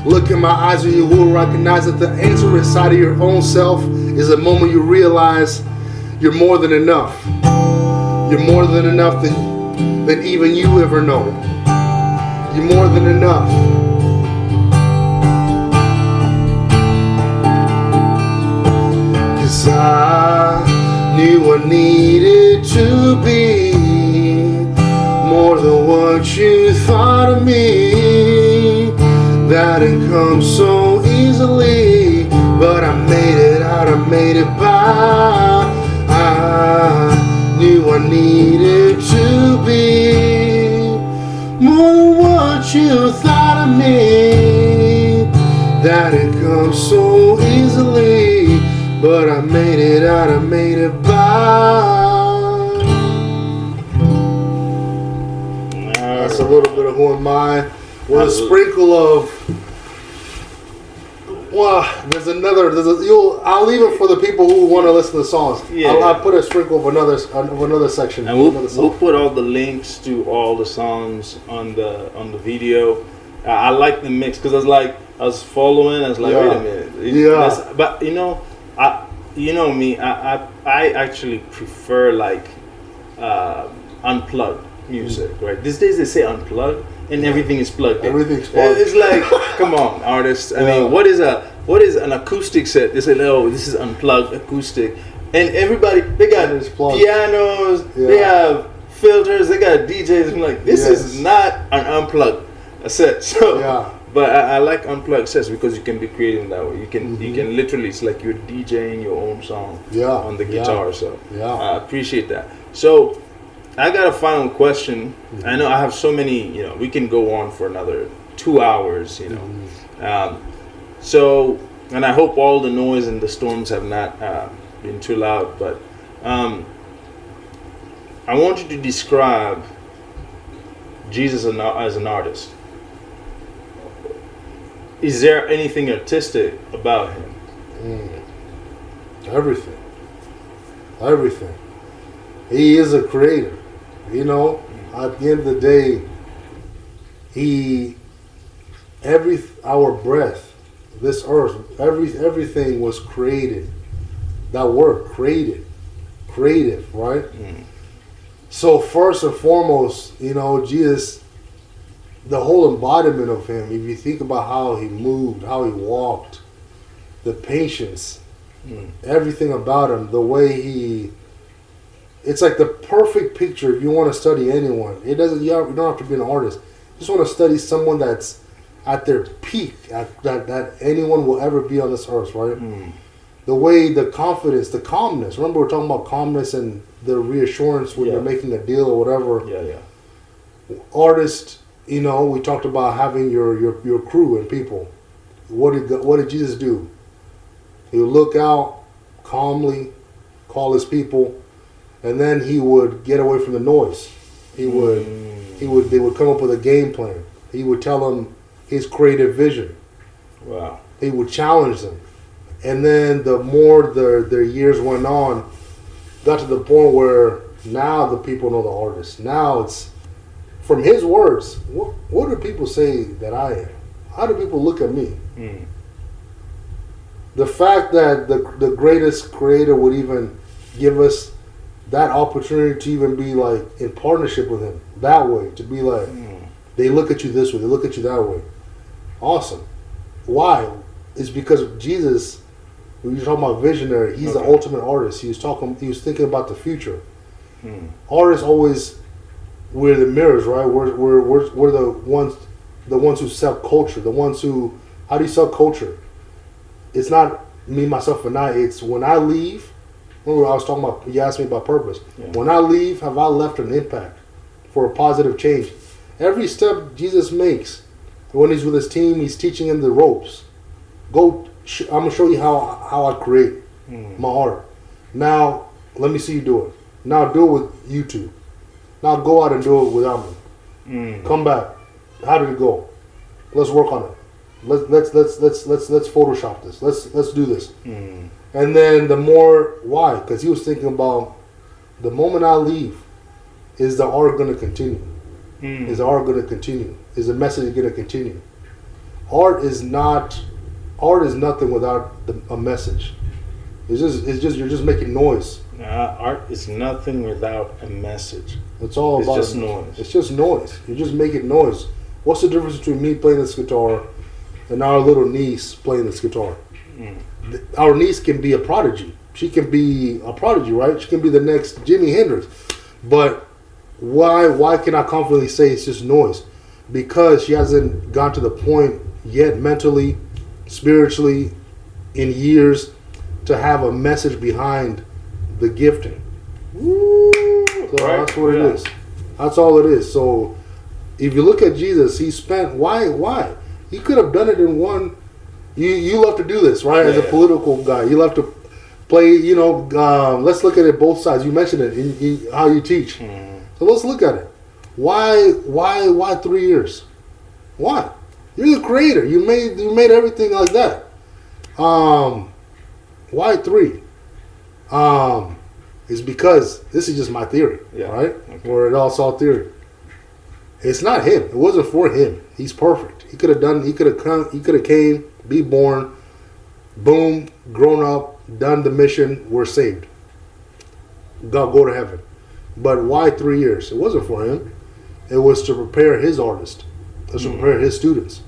Look in my eyes and you will recognize that the answer inside of your own self is the moment you realize you're more than enough. You're more than enough than even you ever know. You're more than enough. Cause I knew I needed to be more than what you thought of me. That had come so easily, but I made it out, I made it by. I knew I needed to be more than what you thought of me. That had come so easily, but I made it out, I made it by. That's a little bit of who am I, with a sprinkle of. Well, I'll leave it for the people who want to listen to the songs. Yeah. I'll put a sprinkle of another section. And we'll put all the links to all the songs on the video. I like the mix because I was following. I was like, wait a minute. But me. I actually prefer unplugged music. Right. These days they say unplugged. And everything is plugged in. Everything's plugged. It's like, come on, artists. I mean, what is a what is an acoustic set? They say, "Oh, this is unplugged acoustic," and everybody they got pianos, they have filters, they got DJs. I'm like, this is not an unplugged set. So, but I like unplugged sets because you can be creative that way. You can literally, it's like you're DJing your own song on the guitar. So I appreciate that. So I got a final question. I know I have so many. We can go on for another 2 hours. So, and I hope all the noise and the storms have not been too loud, but I want you to describe Jesus as an artist. Is there anything artistic about him? Everything. He is a creator. At the end of the day, our breath, this earth, everything was created. That word, creative, right? So first and foremost, Jesus, the whole embodiment of him, if you think about how he moved, how he walked, the patience, everything about him, the way it's like the perfect picture if you want to study anyone. You don't have to be an artist. You just want to study someone that's at their peak, that anyone will ever be on this earth, right? The way, the confidence, the calmness. Remember, we're talking about calmness and the reassurance when you're making a deal or whatever. Artist, we talked about having your crew and people. What did Jesus do? He would look out calmly, call his people, and then he would get away from the noise. They would come up with a game plan. He would tell them his creative vision. Wow. He would challenge them. And then the more their years went on, got to the point where now the people know the artist. Now it's, from his words, what do people say that I am? How do people look at me? The fact that the greatest creator would even give us that opportunity to even be like in partnership with him that way, to be like, they look at you this way, they look at you that way. Awesome. Why? It's because Jesus, when you're talking about visionary, he's the ultimate artist. He was thinking about the future. Artists always, we're the mirrors, right? We're the ones who sell culture. The ones who, how do you sell culture? It's not me, myself, and I. It's when I leave. Remember, I was talking about, you asked me about purpose. When I leave, have I left an impact for a positive change? Every step Jesus makes, when he's with his team, he's teaching them the ropes. I'm gonna show you how I create my art. Now, let me see you do it. Now do it with YouTube. Now go out and do it without me. Come back. How did it go? Let's work on it. Let's Photoshop this. Let's do this. And then the more, why? Because he was thinking about the moment I leave, is the art going to continue? Is the art going to continue? Is the message going to continue? Art is nothing without a message. It's just you're just making noise. Art is nothing without a message. It's all about just noise. It's just noise. You're just making noise. What's the difference between me playing this guitar and our little niece playing this guitar? Our niece can be a prodigy. She can be a prodigy, right? She can be the next Jimi Hendrix. But why can I confidently say it's just noise? Because she hasn't gone to the point yet mentally, spiritually, in years, to have a message behind the gifting. So that's what it is. That's all it is. So if you look at Jesus, he spent, why? He could have done it in one. You love to do this, right? As a political guy, you love to play, let's look at it both sides. You mentioned it in how you teach. So let's look at it. Why 3 years? Why? You're the creator. You made everything like that. Why 3? It's because this is just my theory, right? Okay. Where it all theory. It's not him. It wasn't for him. He's perfect. He could have came, be born, boom, grown up, done the mission, we're saved. Go to heaven. But why 3 years? It wasn't for him. It was to prepare his artists. It was to prepare his students.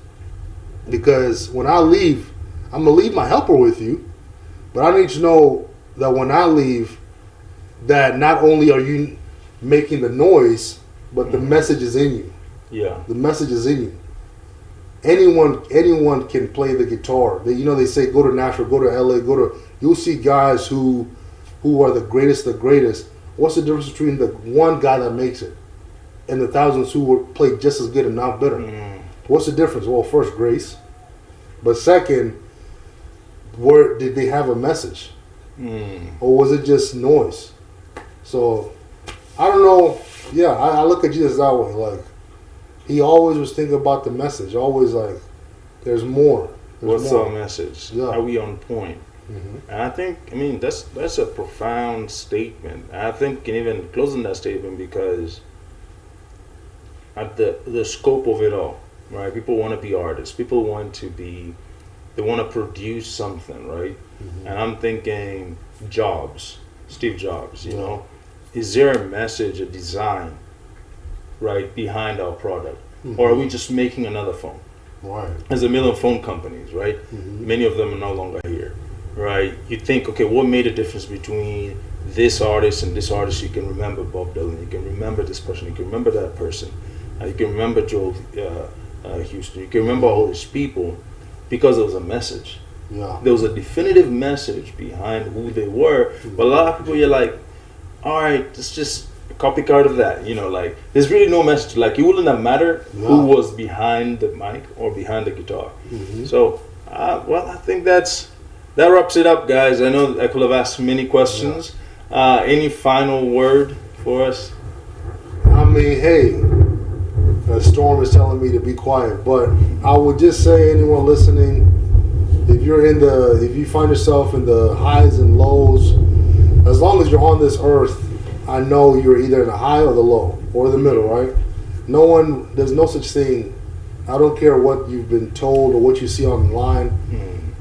Because when I leave, I'm gonna leave my helper with you, but I need to know that when I leave, that not only are you making the noise, but the message is in you. Yeah. The message is in you. Anyone can play the guitar. They say go to Nashville, go to LA, you'll see guys who are the greatest. What's the difference between the one guy that makes it and the thousands who will play just as good and not better? What's the difference? Well, first, grace. But second, where did they have a message? Or was it just noise? So, I don't know. Yeah, I look at Jesus that way. Like, he always was thinking about the message. Always like, there's more. What's our message? Yeah. Are we on point? And I think, that's a profound statement. I think we can even close on that statement because at the scope of it all, right? People want to be artists. People want to produce something, right? And I'm thinking Steve Jobs, you know? Is there a message, a design, right, behind our product? Or are we just making another phone? Right. There's a million phone companies, right? Many of them are no longer here, right? You think, okay, what made a difference between this artist and this artist? You can remember Bob Dylan, you can remember this person, you can remember that person, you can remember Joel Huston, you can remember all these people because there was a message. Yeah. There was a definitive message behind who they were. But a lot of people, you're like, all right, it's just a copycat of that. Like, there's really no message. Like, it wouldn't have mattered who was behind the mic or behind the guitar. So, I think that wraps it up, guys. I know I could have asked many questions. Any final word for us? Hey, the storm is telling me to be quiet, but I would just say, anyone listening, if you find yourself in the highs and lows, as long as you're on this earth, I know you're either in the high or the low or the middle, right? There's no such thing. I don't care what you've been told or what you see online.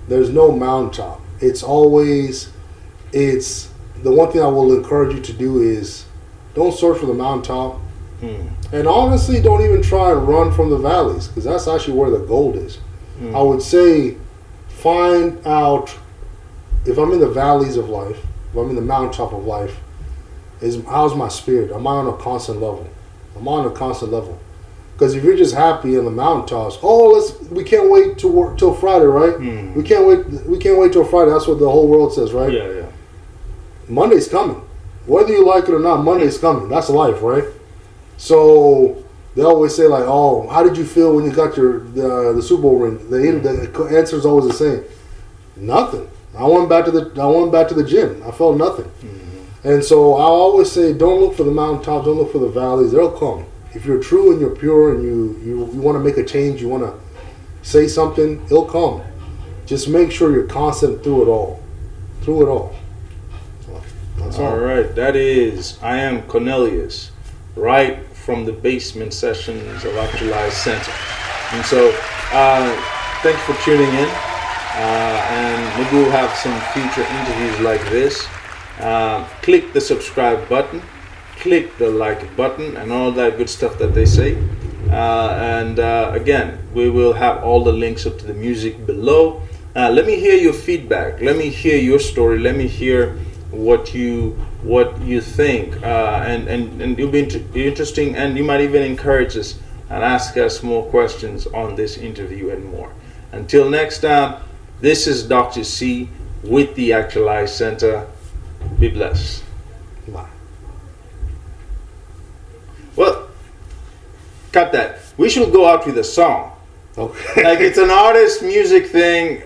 There's no mountaintop. It's the one thing I will encourage you to do is don't search for the mountaintop. And honestly, don't even try and run from the valleys, because that's actually where the gold is. I would say find out, if I'm in the valleys of life, if I'm in the mountaintop of life, how's my spirit? Am I on a constant level? Because if you're just happy in the mountaintops, we can't wait till Friday, right? We can't wait till Friday. That's what the whole world says, right? Yeah. Monday's coming. Whether you like it or not, Monday's coming. That's life, right? So they always say, like, oh, how did you feel when you got the Super Bowl ring? The answer is always the same. Nothing. I went back to the gym. I felt nothing. And so I always say, don't look for the mountaintops, don't look for the valleys. They'll come. If you're true and you're pure and you want to make a change, you want to say something, it'll come. Just make sure you're constant through it all. So, that's all. All right. That is I Am Cornelius, right from the basement sessions of Actualize Center. And so, thanks for tuning in. And maybe we'll have some future interviews like this. Click the subscribe button, click the like button, and all that good stuff that they say. And again, we will have all the links up to the music below. Let me hear your feedback. Let me hear your story. Let me hear what you think, and it'll be interesting, and you might even encourage us and ask us more questions on this interview and more. Until next time, this is Dr. C with the Actualize Center. Be blessed. Bye. Well, cut that. We should go out with a song. Okay. Like, it's an artist music thing,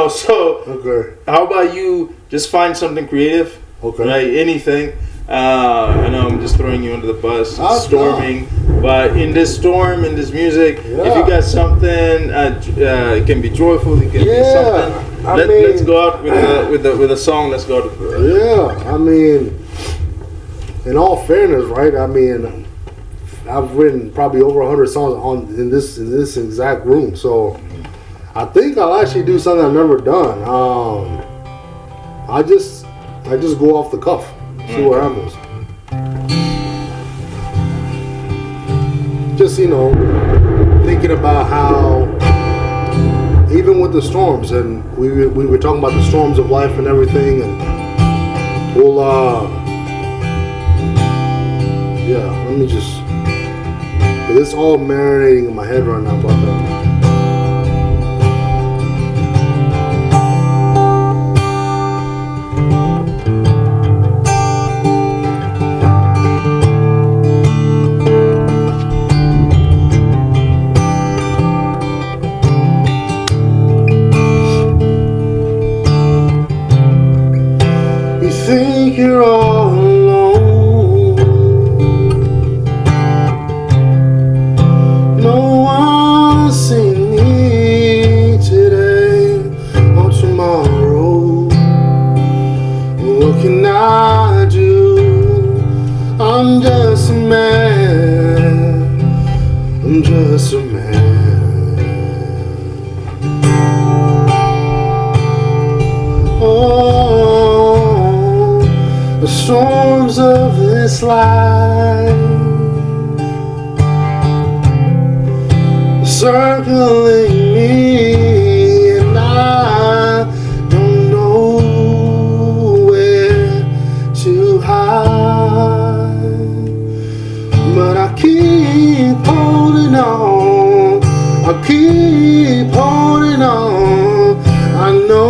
so Okay. how about you just find something creative? Okay. Right? Anything. I know I'm just throwing you under the bus, storming. But in this storm, in this music, if you got something, it can be joyful, it can be something. Let's go out with a song. Let's go out with it. Yeah, in all fairness, right? I've written probably over 100 songs in this exact room, so I think I'll actually do something I've never done. I just go off the cuff, see what happens. Just thinking about how even with the storms, and we were talking about the storms of life and everything, and we'll let me just, but it's all marinating in my head right now about that. Think you're all alone. No one's seen me today or tomorrow. What can I do? I'm just a man. I'm just a man. Oh, the storms of this life circling me, and I don't know where to hide, but I keep holding on. I keep holding on. I know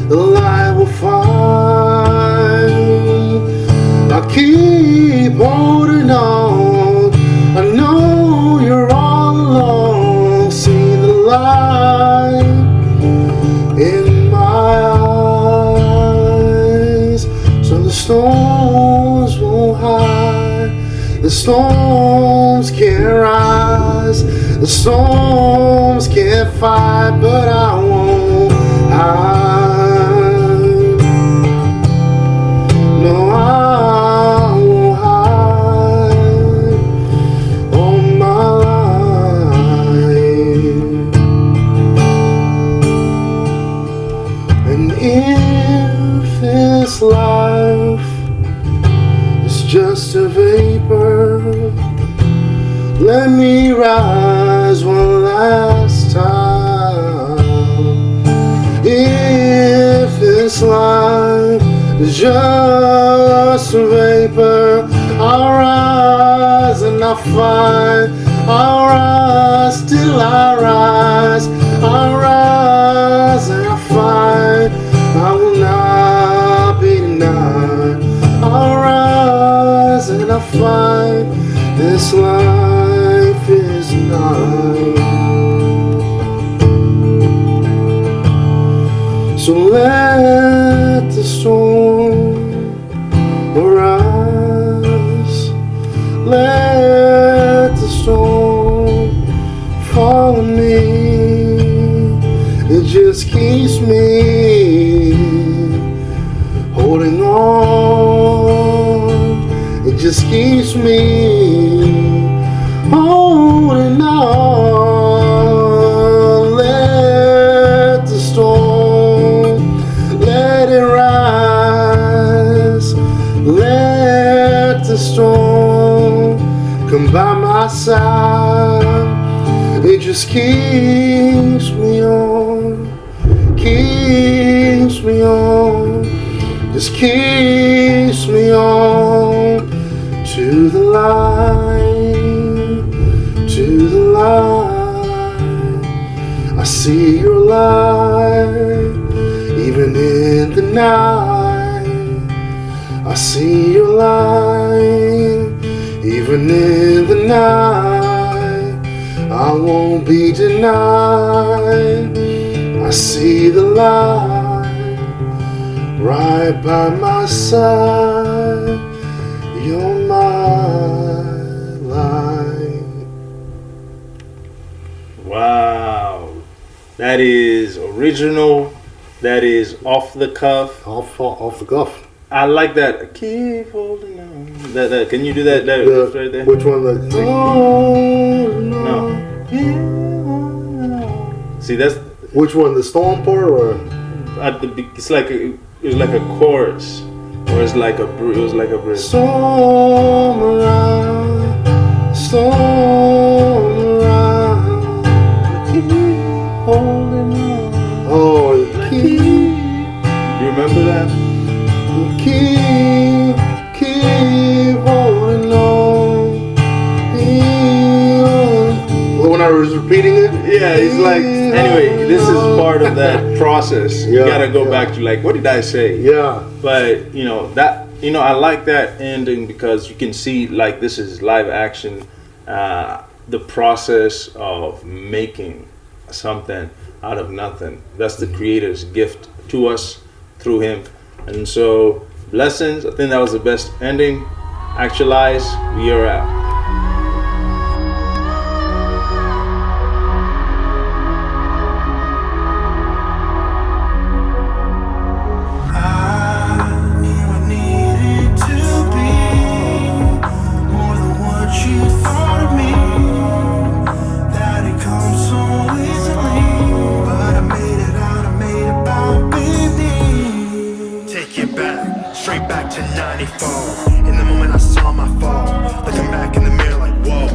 the light will find. I keep holding on. I know you're all alone. See the light in my eyes, so the storms won't hide. The storms can't rise. The storms can't fight, but I won't hide. No, I won't hide all my life. And if this life is just a vapor, let me rise one last time. If this life is just a vapor, I'll rise and I'll fight. I'll rise till I rise. I'll rise and I'll fight. I will not be denied. I'll rise and I'll fight. This life is mine. So let the storm arise. Let the storm follow me. It just keeps me holding on. It just keeps me holding on. Let the storm, let it rise. Let the storm come by my side. It just keeps me on, keeps me on, just keeps me on to the light, to the light. I see your light even in the night. I see your light even in the night. I won't be denied. I see the light right by my side. You're my light. Wow. That is original. That is off the cuff. Off the cuff. I like that. Keep holding on. That can you do that? That right there. Which one? No. See, that's Which one? The storm part or? at the. It's like a chorus, or it's like a. It was like a bridge. Storm around, storm around. holding on. Oh, keep, You remember that? keep holding on. When I was repeating it? Yeah, he's like, anyway, this is part of that process. You Yeah, gotta go yeah. back to like, what did I say? Yeah. But I like that ending because you can see like this is live action, the process of making something out of nothing. That's the creator's gift to us through him. And so blessings, I think that was the best ending. Actualize, we are out. Straight back to 94. In the moment I saw my fall, looking back in the mirror like, whoa,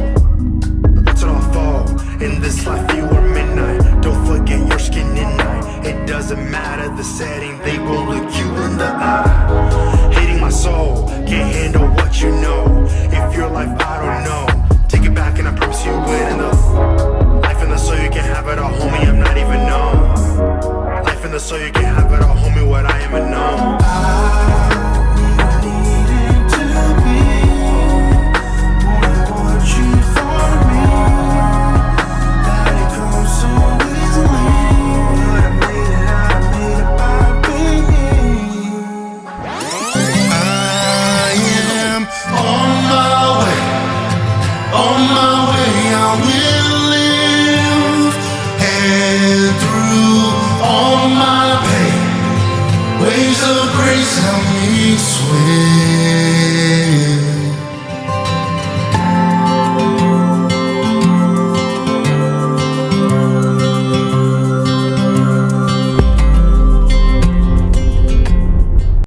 what's it all for? In this life you are midnight, don't forget your skin in night. It doesn't matter the setting, they will look you in the eye. Hating my soul, can't handle what you know. If your life, I don't know. Take it back and I promise you win in the life in the soul, you can have it all, homie, I'm not even known. Life in the soul, you can have it all, homie, what I am unknown. Waves of grace help me swim.